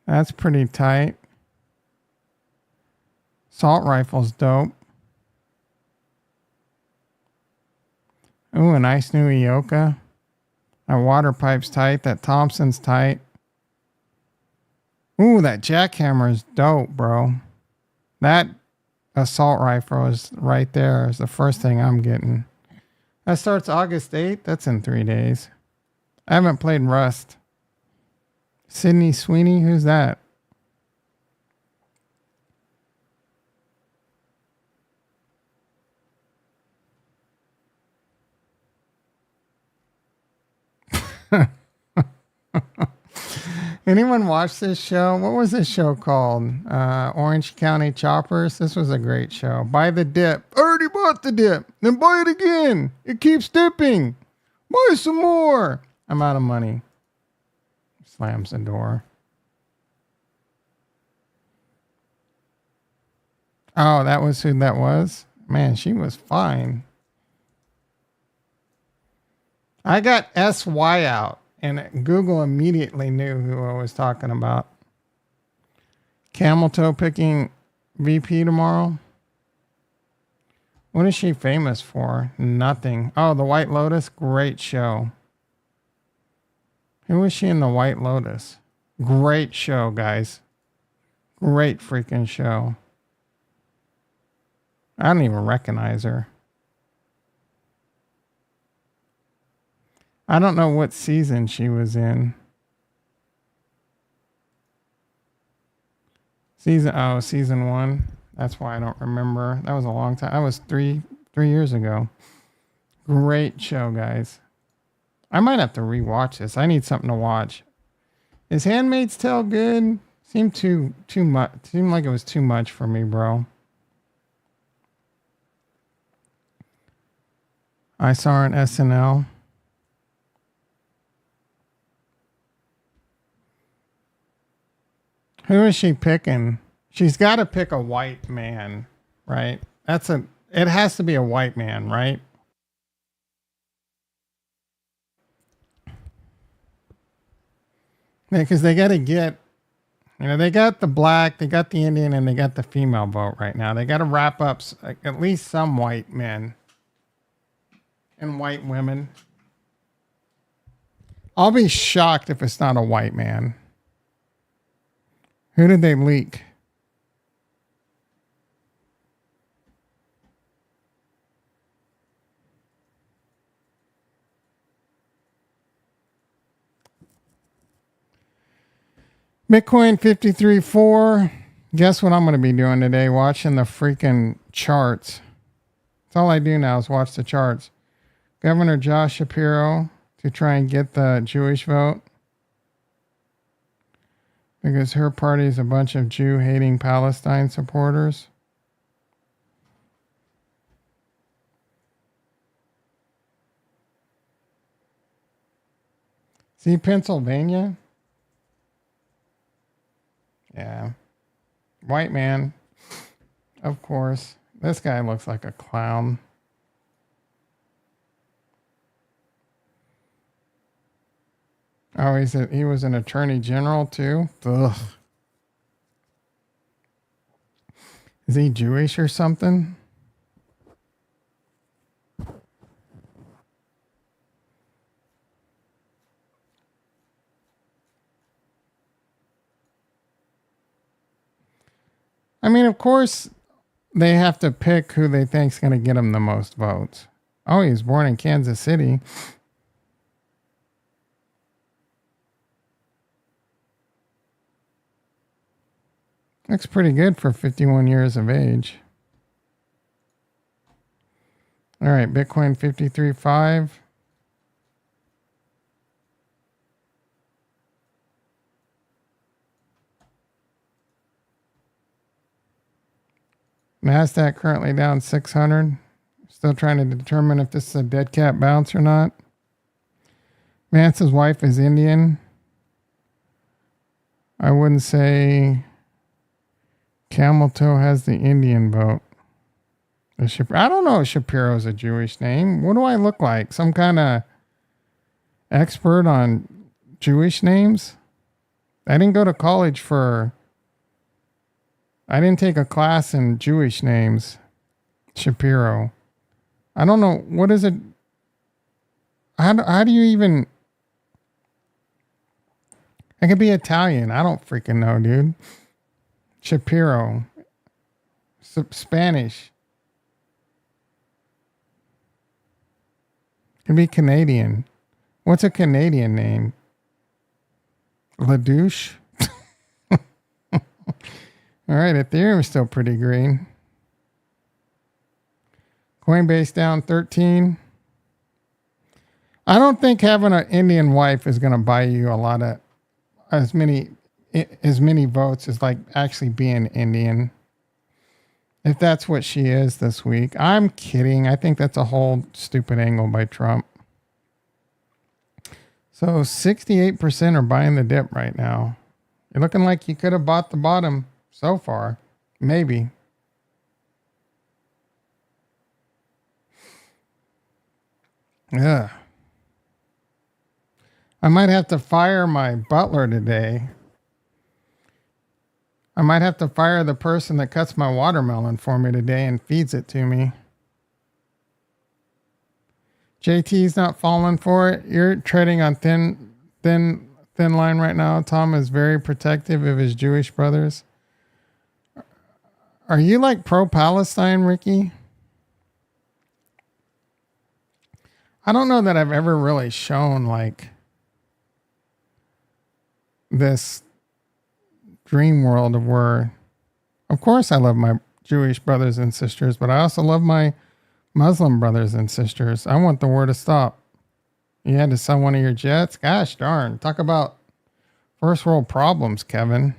That's pretty tight. Assault rifle's dope. Ooh, a nice new Ioka. That water pipe's tight. That Thompson's tight. Ooh, that jackhammer is dope, bro. That assault rifle is right there. Is the first thing I'm getting. That starts August 8th. That's in 3 days. I haven't played Rust. Sydney Sweeney, who's that? Anyone watch this show? What was this show called? Orange County Choppers. This was a great show. Buy the dip. I already bought the dip. Then buy it again. It keeps dipping. Buy some more. I'm out of money. Slams the door. Oh, that was who that was? Man, she was fine. I got SY out, and Google immediately knew who I was talking about. Camel Toe picking VP tomorrow. What is she famous for? Nothing. Oh, The White Lotus? Great show. Who was she in The White Lotus? Great show, guys. Great freaking show. I don't even recognize her. I don't know what season she was in. Season 1. That's why I don't remember. That was a long time. That was three years ago. Great show, guys. I might have to rewatch this. I need something to watch. Is Handmaid's Tale good? Seemed too much. Seemed like it was too much for me, bro. I saw her on SNL. Who is she picking? She's got to pick a white man, right? It has to be a white man, right? Because they got to get, they got the black, they got the Indian, and they got the female vote right now. They got to wrap up at least some white men and white women. I'll be shocked if it's not a white man. Who did they leak? Bitcoin 53.4. Guess what I'm going to be doing today? Watching the freaking charts. That's all I do now is watch the charts. Governor Josh Shapiro to try and get the Jewish vote. Because her party is a bunch of Jew-hating Palestine supporters. See Pennsylvania? Yeah. White man. Of course. This guy looks like a clown. Oh, he was an attorney general too? Ugh. Is he Jewish or something? I mean, of course, they have to pick who they think's going to get them the most votes. Oh, he was born in Kansas City. Looks pretty good for 51 years of age. All right, Bitcoin 53.5. NASDAQ currently down 600. Still trying to determine if this is a dead cat bounce or not. Vance's wife is Indian. I wouldn't say Camel Toe has the Indian vote. I don't know if Shapiro's a Jewish name. What do I look like? Some kind of expert on Jewish names? I didn't go to college I didn't take a class in Jewish names. Shapiro. I don't know. What is it? How do you even... I could be Italian. I don't freaking know, dude. Shapiro. Spanish. Could be Canadian. What's a Canadian name? LaDouche? All right, Ethereum is still pretty green. Coinbase down 13. I don't think having an Indian wife is going to buy you a lot of as many votes as like actually being Indian. If that's what she is this week. I'm kidding. I think that's a whole stupid angle by Trump. So 68% are buying the dip right now. You're looking like you could have bought the bottom so far. Maybe. Yeah. I might have to fire my butler today. I might have to fire the person that cuts my watermelon for me today and feeds it to me. JT's not falling for it. You're treading on thin line right now. Tom is very protective of his Jewish brothers. Are you like pro-Palestine, Ricky? I don't know that I've ever really shown like this dream world of where, of course I love my Jewish brothers and sisters, but I also love my Muslim brothers and sisters. I want the war to stop. You had to sell one of your jets? Gosh darn. Talk about first world problems, Kevin.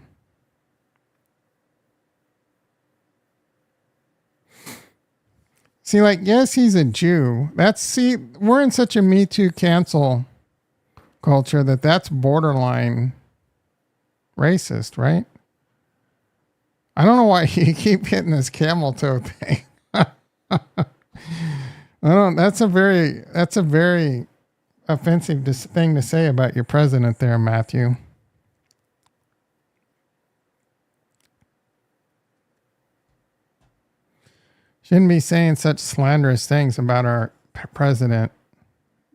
See, like, yes, he's a Jew. We're in such a Me Too cancel culture that's borderline racist, right? I don't know why you keep hitting this camel toe thing. That's a very offensive thing to say about your president there, Matthew. Shouldn't be saying such slanderous things about our president,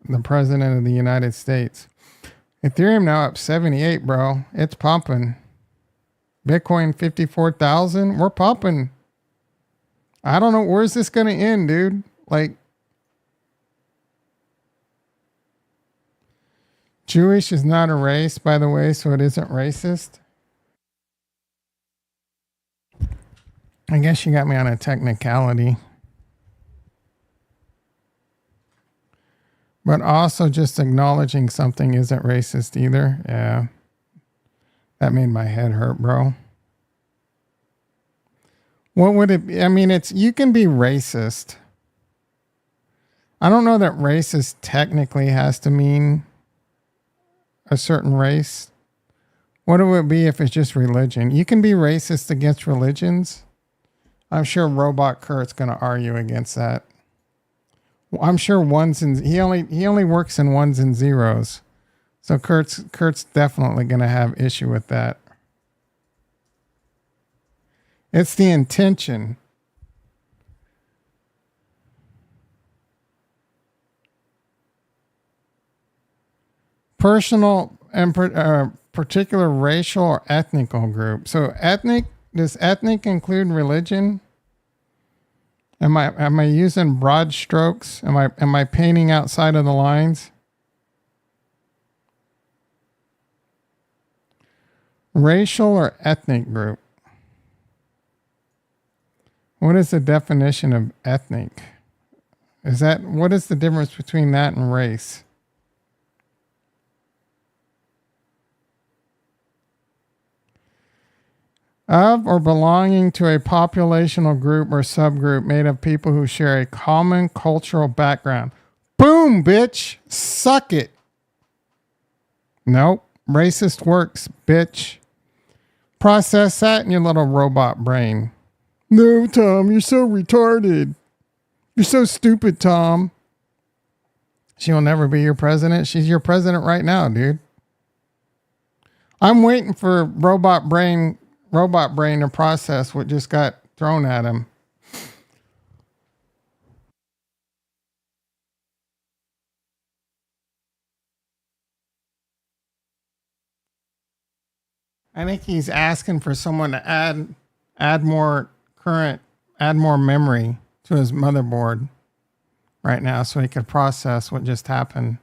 the president of the United States. Ethereum now up 78, bro. It's pumping. Bitcoin 54,000. We're pumping. I don't know. Where's this going to end, dude? Like, Jewish is not a race, by the way, so it isn't racist. I guess you got me on a technicality. But also just acknowledging something isn't racist either. Yeah. That made my head hurt, bro. What would it be? I mean, you can be racist. I don't know that racist technically has to mean a certain race. What would it be if it's just religion? You can be racist against religions. I'm sure Robot Kurt's going to argue against that. I'm sure he only works in ones and zeros. So Kurt's definitely going to have issue with that. It's the intention. Personal and particular racial or ethnical group. So does ethnic include religion? Am I using broad strokes? Am I painting outside of the lines? Racial or ethnic group? What is the definition of ethnic? What is the difference between that and race? Of or belonging to a populational group or subgroup made of people who share a common cultural background. Boom, bitch. Suck it. Nope. Racist works, bitch. Process that in your little robot brain. No, Tom, you're so retarded. You're so stupid, Tom. She'll never be your president. She's your president right now, dude. I'm waiting for robot brain to process what just got thrown at him. I think he's asking for someone to add more memory to his motherboard right now so he could process what just happened.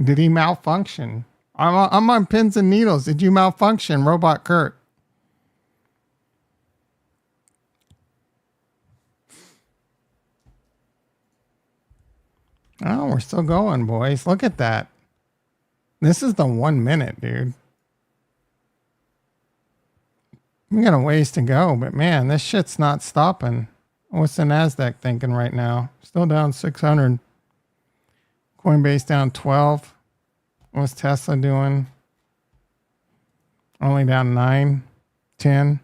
Did he malfunction? I'm on pins and needles. Did you malfunction, Robot Kurt? Oh, we're still going, boys. Look at that. This is the 1 minute, dude. We got a ways to go, but man, this shit's not stopping. What's the NASDAQ thinking right now? Still down 600. Coinbase down 12. What's Tesla doing? Only down 9, 10.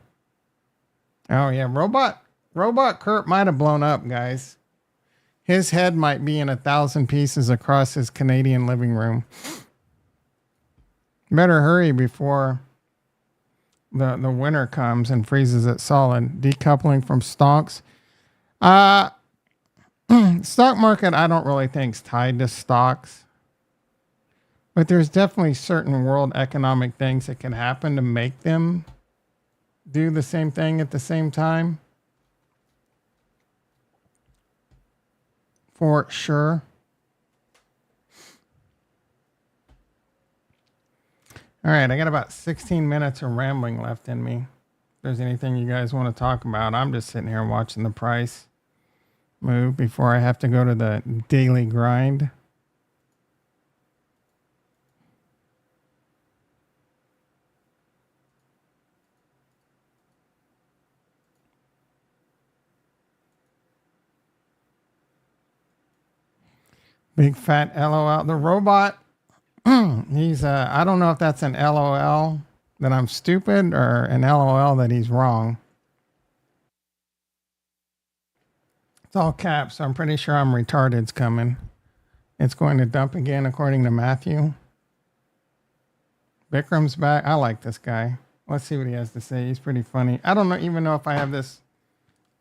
Oh yeah, Robot Kurt might have blown up, guys. His head might be in 1,000 pieces across his Canadian living room. Better hurry before the winter comes and freezes it solid. Decoupling from stocks. Stock market, I don't really think is tied to stocks. But there's definitely certain world economic things that can happen to make them do the same thing at the same time. For sure. All right, I got about 16 minutes of rambling left in me. If there's anything you guys want to talk about, I'm just sitting here watching the price move before I have to go to the daily grind. Big fat LOL. The robot, he's, I don't know if that's an LOL that I'm stupid or an LOL that he's wrong. It's all caps, so I'm pretty sure I'm retarded's coming. It's going to dump again, according to Matthew. Bikram's back. I like this guy. Let's see what he has to say. He's pretty funny. I don't even know if I have this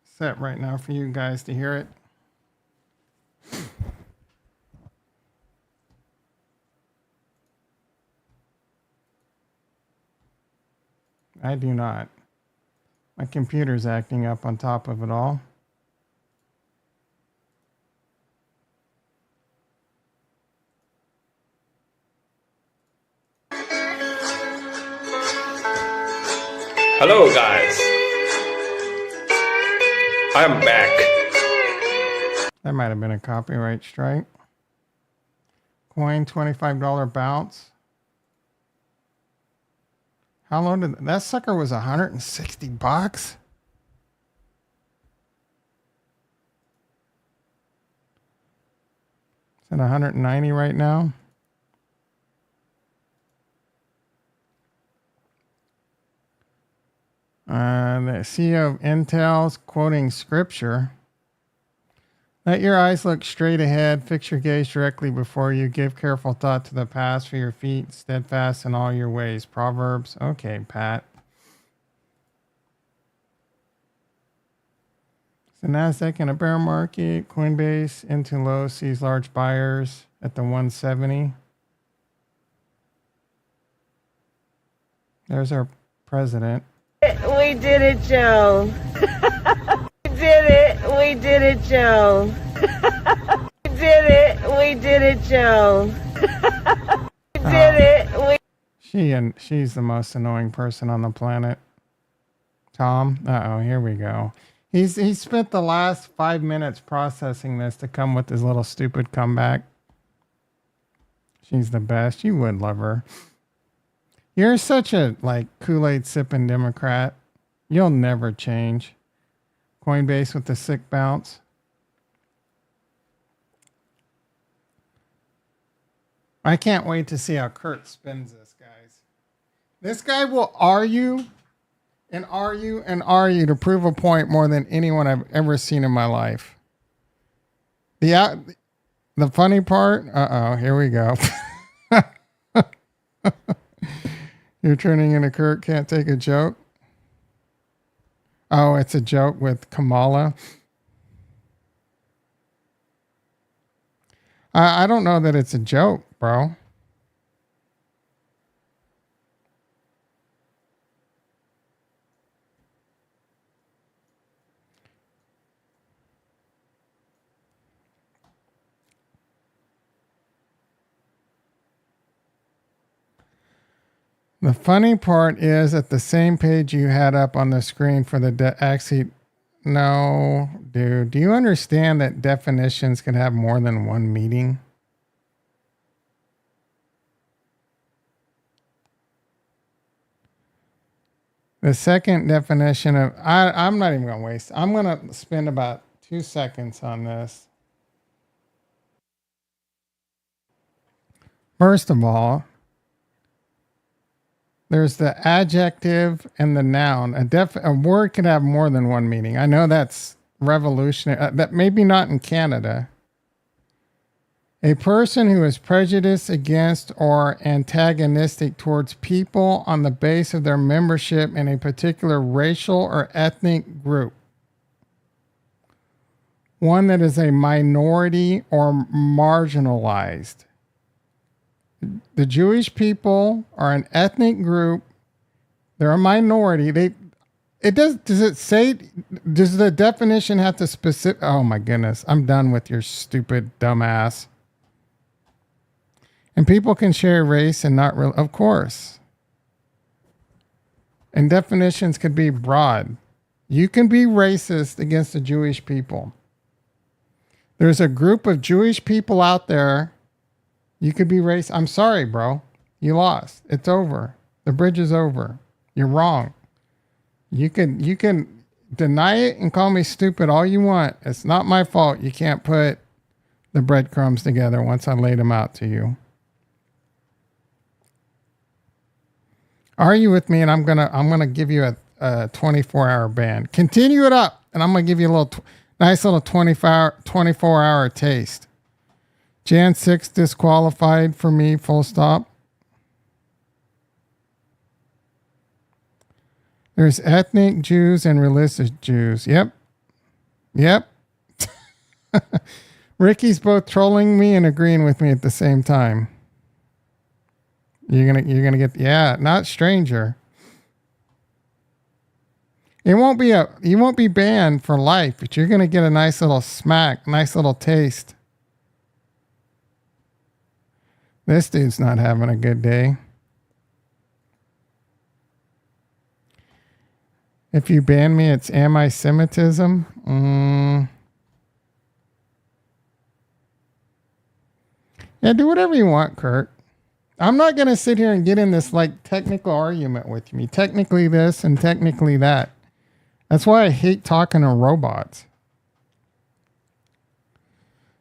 set right now for you guys to hear it. I do not. My computer's acting up on top of it all. Hello guys, I'm back. That might have been a copyright strike. Coin $25 bounce. How low did that sucker was $160? It's at 190 right now. The CEO of Intel's quoting scripture. Let your eyes look straight ahead. Fix your gaze directly before you. Give careful thought to the path for your feet. Steadfast in all your ways. Proverbs. Okay, Pat. So NASDAQ in a bear market. Coinbase into low. Sees large buyers at the 170. There's our president. We did it, Joe. We did it. We did it, Joe. We did it. We did it, Joe. We did it. She's the most annoying person on the planet. Tom. Uh-oh, here we go. He spent the last 5 minutes processing this to come with his little stupid comeback. She's the best. You would love her. You're such a Kool-Aid sipping Democrat. You'll never change. Coinbase with the sick bounce. I can't wait to see how Kurt spins this, guys. This guy will argue and argue and argue to prove a point more than anyone I've ever seen in my life. The funny part, here we go. You're turning into Kurt, can't take a joke. Oh, it's a joke with Kamala. I don't know that it's a joke, bro. The funny part is at the same page you had up on the screen for the actually, no, dude. Do you understand that definitions can have more than one meaning? The second definition of, I'm not even going to waste. I'm going to spend about 2 seconds on this. First of all, there's the adjective and the noun. A word can have more than one meaning. I know that's revolutionary. That maybe not in Canada. A person who is prejudiced against or antagonistic towards people on the basis of their membership in a particular racial or ethnic group. One that is a minority or marginalized. The Jewish people are an ethnic group. They're a minority. Does it say, does the definition have to specific? Oh my goodness. I'm done with your stupid dumbass. And people can share race and not real, of course. And definitions could be broad. You can be racist against the Jewish people. There's a group of Jewish people out there. You could be racist. I'm sorry, bro. You lost. It's over. The bridge is over. You're wrong. You can deny it and call me stupid all you want. It's not my fault. You can't put the breadcrumbs together once I laid them out to you. Argue with me, and I'm gonna give you a 24-hour ban. Continue it up, and I'm gonna give you a little nice little 24-hour taste. Jan 6 disqualified for me. Full stop. There's ethnic Jews and religious Jews. Yep. Ricky's both trolling me and agreeing with me at the same time. You're gonna get not stranger. You won't be banned for life, but you're gonna get a nice little smack, nice little taste. This dude's not having a good day. If you ban me, it's anti-Semitism. Yeah, do whatever you want, Kurt. I'm not going to sit here and get in this like technical argument with me. Technically this and technically that. That's why I hate talking to robots.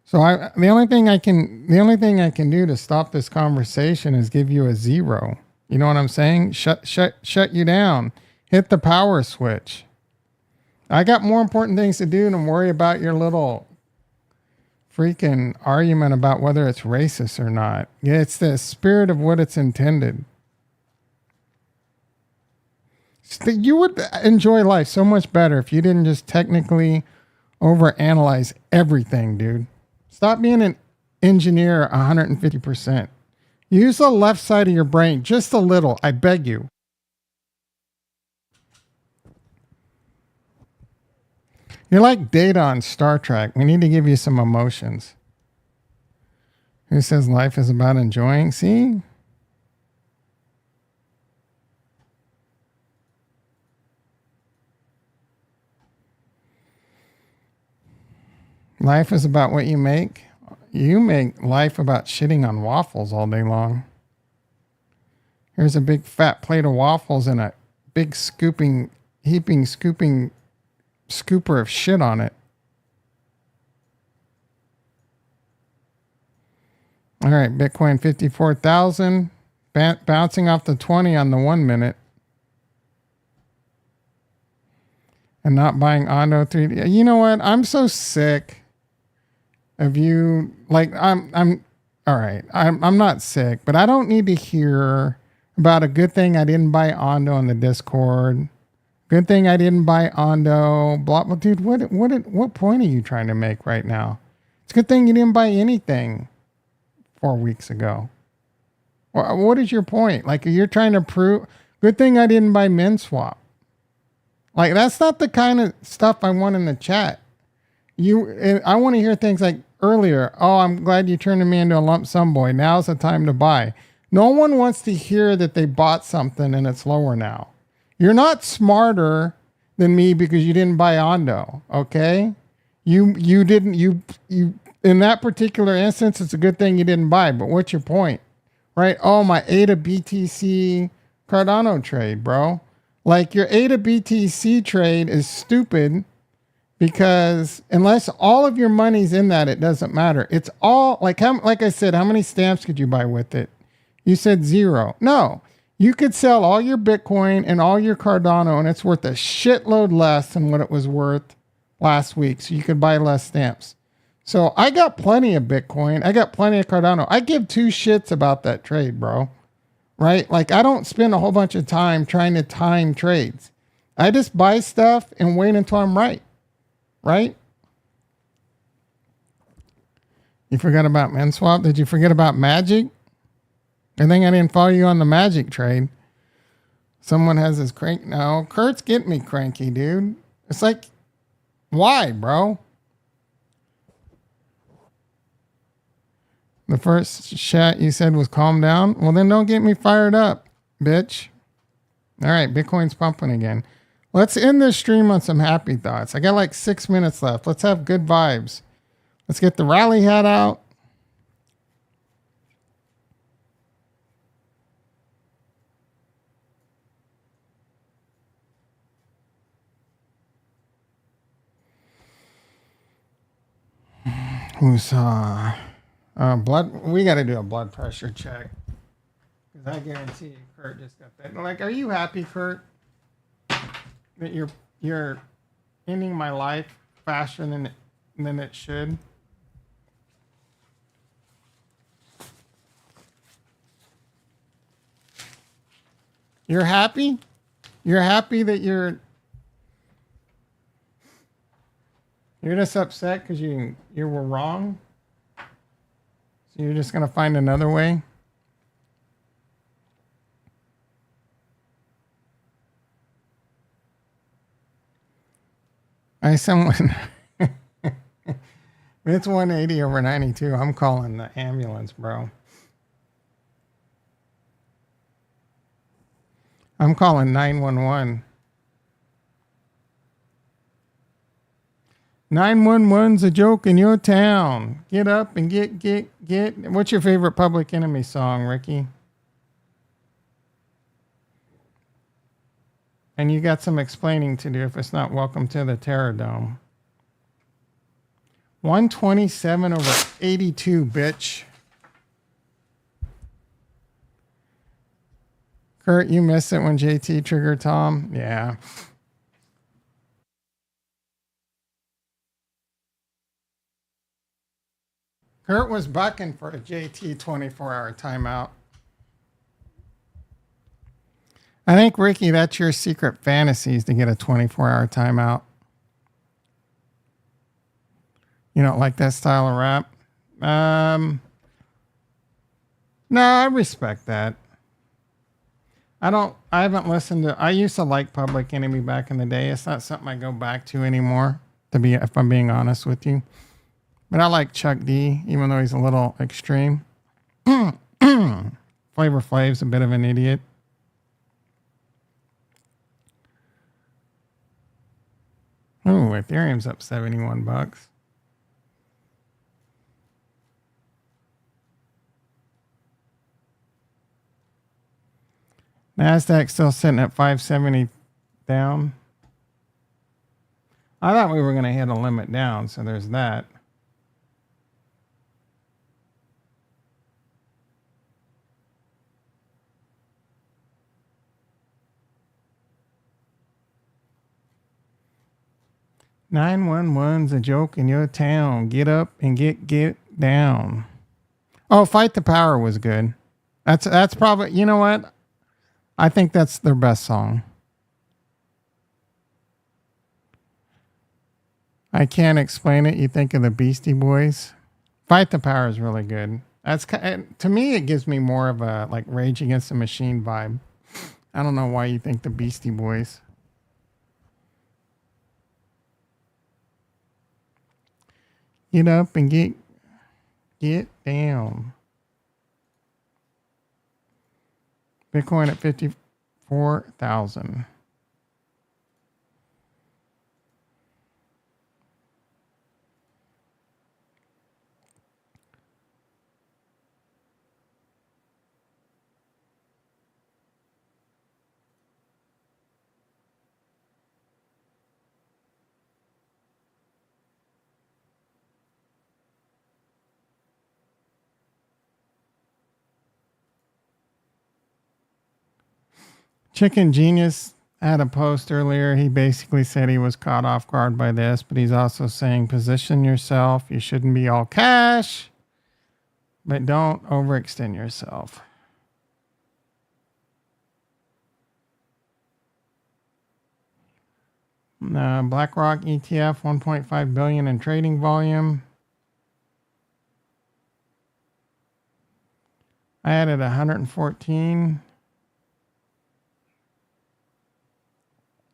So the only thing I can do to stop this conversation is give you a 0. You know what I'm saying? Shut you down. Hit the power switch. I got more important things to do than worry about your little freaking argument about whether it's racist or not. Yeah, it's the spirit of what it's intended. You would enjoy life so much better if you didn't just technically overanalyze everything, dude. Stop being an engineer 150%. Use the left side of your brain just a little, I beg you. You're like Data on Star Trek. We need to give you some emotions. Who says life is about enjoying? See? Life is about what you make. You make life about shitting on waffles all day long. Here's a big fat plate of waffles and a big scooper of shit on it. All right, Bitcoin 54,000, bouncing off the 20 on the 1 minute. And not buying Ondo 3D. You know what? I'm so sick of you. Like, I'm all right. I'm not sick, but I don't need to hear about a good thing I didn't buy Ondo on the Discord. Good thing I didn't buy Ondo. Blah, blah. Dude, what point are you trying to make right now? It's a good thing you didn't buy anything 4 weeks ago. What is your point? Like, you're trying to prove, good thing I didn't buy MinSwap. Like, that's not the kind of stuff I want in the chat. I want to hear things like earlier, oh, I'm glad you turned me into a lump sum boy. Now's the time to buy. No one wants to hear that they bought something and it's lower now. You're not smarter than me because you didn't buy Ondo, okay? You in that particular instance, it's a good thing you didn't buy, but what's your point? Right? Oh, my ADA BTC Cardano trade, bro. Like, your ADA BTC trade is stupid because unless all of your money's in that, it doesn't matter. It's all, like I said, how many stamps could you buy with it? You said 0. No. You could sell all your Bitcoin and all your Cardano and it's worth a shitload less than what it was worth last week. So you could buy less stamps. So I got plenty of Bitcoin. I got plenty of Cardano. I give two shits about that trade, bro. Right? Like I don't spend a whole bunch of time trying to time trades. I just buy stuff and wait until I'm right. Right? You forgot about MenSwap? Did you forget about Magic? I think I didn't follow you on the Magic trade. Someone has his crank. No, Kurt's getting me cranky, dude. It's like, why, bro? The first chat you said was calm down. Well, then don't get me fired up, bitch. All right, Bitcoin's pumping again. Let's end this stream on some happy thoughts. I got like 6 minutes left. Let's have good vibes. Let's get the rally hat out. Woosah. Blood. We got to do a blood pressure check. Because I guarantee you, Kurt just got that. Like, are you happy, Kurt, that you're ending my life faster than it should? You're happy? You're happy that you're just upset because you were wrong? So you're just gonna find another way? Someone it's 180 over 92. I'm calling the ambulance, bro. I'm calling 911. 911's a joke in your town. Get up and get. What's your favorite Public Enemy song, Ricky? And you got some explaining to do if it's not Welcome to the Terror Dome. 127 over 82, bitch. Kurt, you missed it when JT triggered Tom? Yeah. Kurt was bucking for a JT 24-hour timeout. I think, Ricky, that's your secret fantasies to get a 24-hour timeout. You don't like that style of rap? No, I respect that. I haven't listened to, I used to like Public Enemy back in the day. It's not something I go back to anymore, if I'm being honest with you. But I like Chuck D, even though he's a little extreme. Flavor Flav's a bit of an idiot. Ooh, Ethereum's up $71. NASDAQ still sitting at 570 down. I thought we were going to hit a limit down, so there's that. "911's a joke in your town. Get up and get down." Oh, Fight the Power was good. That's probably, you know what? I think that's their best song. I can't explain it. You think of the Beastie Boys. Fight the Power is really good. That's, to me, it gives me more of a like Rage Against the Machine vibe. I don't know why you think the Beastie Boys. Get up and get down. Bitcoin at 54,000. Chicken Genius I had a post earlier. He basically said he was caught off guard by this, but he's also saying position yourself. You shouldn't be all cash, but don't overextend yourself. BlackRock ETF, 1.5 billion in trading volume. I added 114.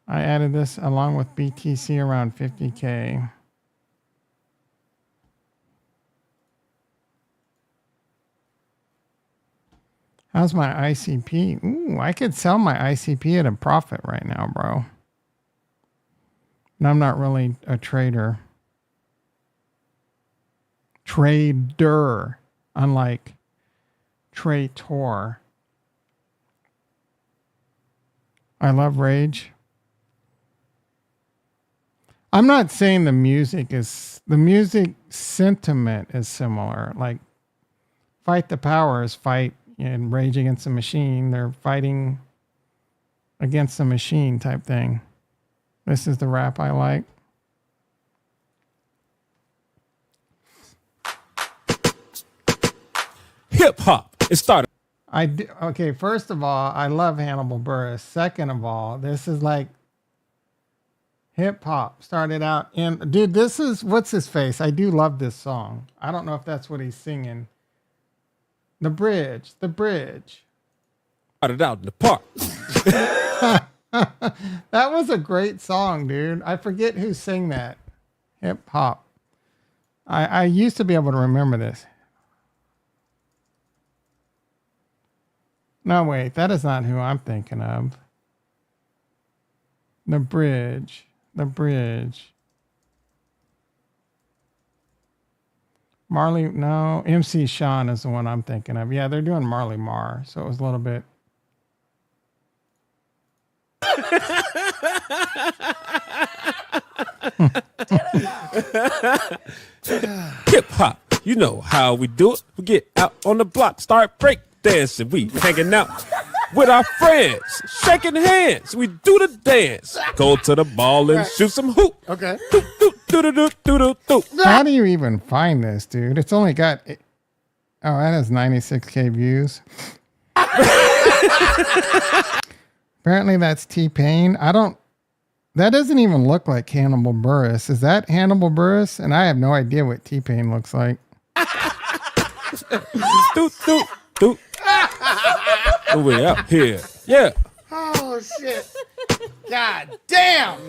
I added this along with BTC around 50K. How's my ICP? Ooh, I could sell my ICP at a profit right now, bro. And I'm not really a trader. Trader, unlike traitor. I love Rage. I'm not saying the music sentiment is similar. Like Fight the Powers fight in Rage Against the Machine. They're fighting against the machine type thing. This is the rap I like. Hip hop. It started. Okay, first of all, I love Hannibal Buress. Second of all, this is like hip hop. Started out in, dude, this is, what's his face? I do love this song. I don't know if that's what he's singing. The bridge. Started out in the park. That was a great song, dude. I forget who sang that. Hip hop. I used to be able to remember this. No, wait, that is not who I'm thinking of. The bridge. Marley, no, MC Sean is the one I'm thinking of. Yeah, they're doing Marley Marr, so it was a little bit. Hip hop. You know how we do it. We get out on the block, start break dancing. We hanging out with our friends, shaking hands. We do the dance. Go to the ball and shoot some hoop. Okay. How do you even find this, dude? It's only got, oh, that has 96K views. Apparently that's T-Pain. That doesn't even look like Hannibal Buress. Is that Hannibal Buress? And I have no idea what T-Pain looks like. We up here. Yeah. Oh, shit. God damn.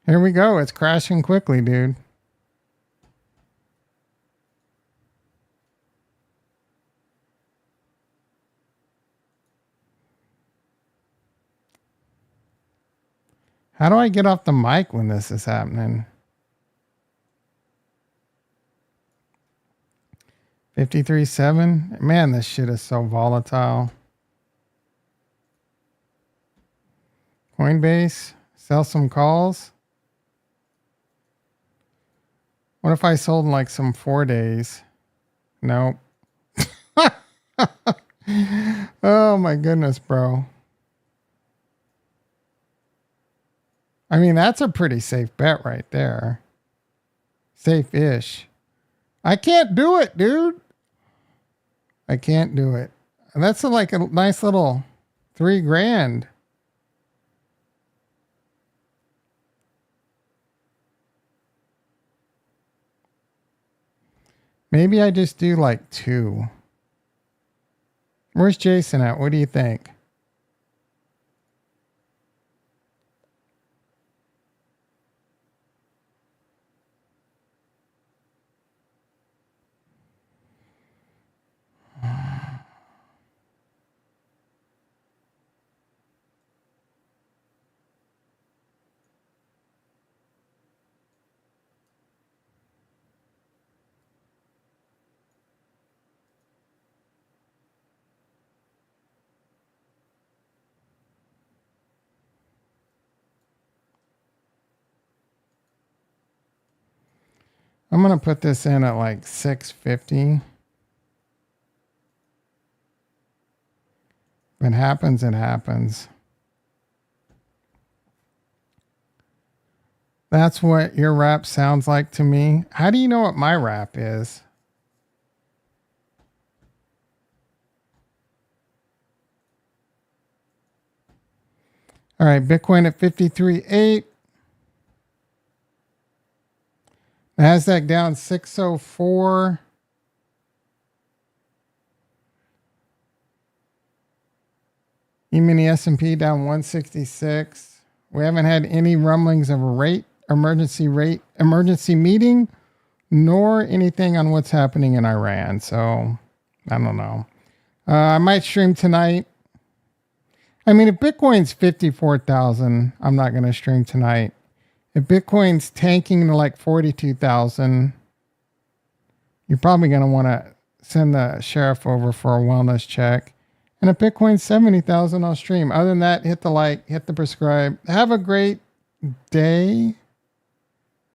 Here we go. It's crashing quickly, dude. How do I get off the mic when this is happening? 53.7. Man, this shit is so volatile. Coinbase, sell some calls. What if I sold in like some 4 days? Nope. Oh my goodness, bro. I mean, that's a pretty safe bet right there. Safe-ish. I can't do it, dude. I can't do it. And that's like a nice little $3,000. Maybe I just do like 2. Where's Jason at? What do you think? I'm going to put this in at like 650. If it happens, it happens. That's what your rap sounds like to me. How do you know what my rap is? All right, Bitcoin at 53.8. NASDAQ down 604. E-mini S&P down 166. We haven't had any rumblings of a emergency meeting, nor anything on what's happening in Iran. So I don't know. I might stream tonight. I mean, if Bitcoin's 54,000, I'm not going to stream tonight. If Bitcoin's tanking to like 42,000, you're probably going to want to send the sheriff over for a wellness check. And if Bitcoin's 70,000, I'll stream. Other than that, hit the like, hit the subscribe. Have a great day.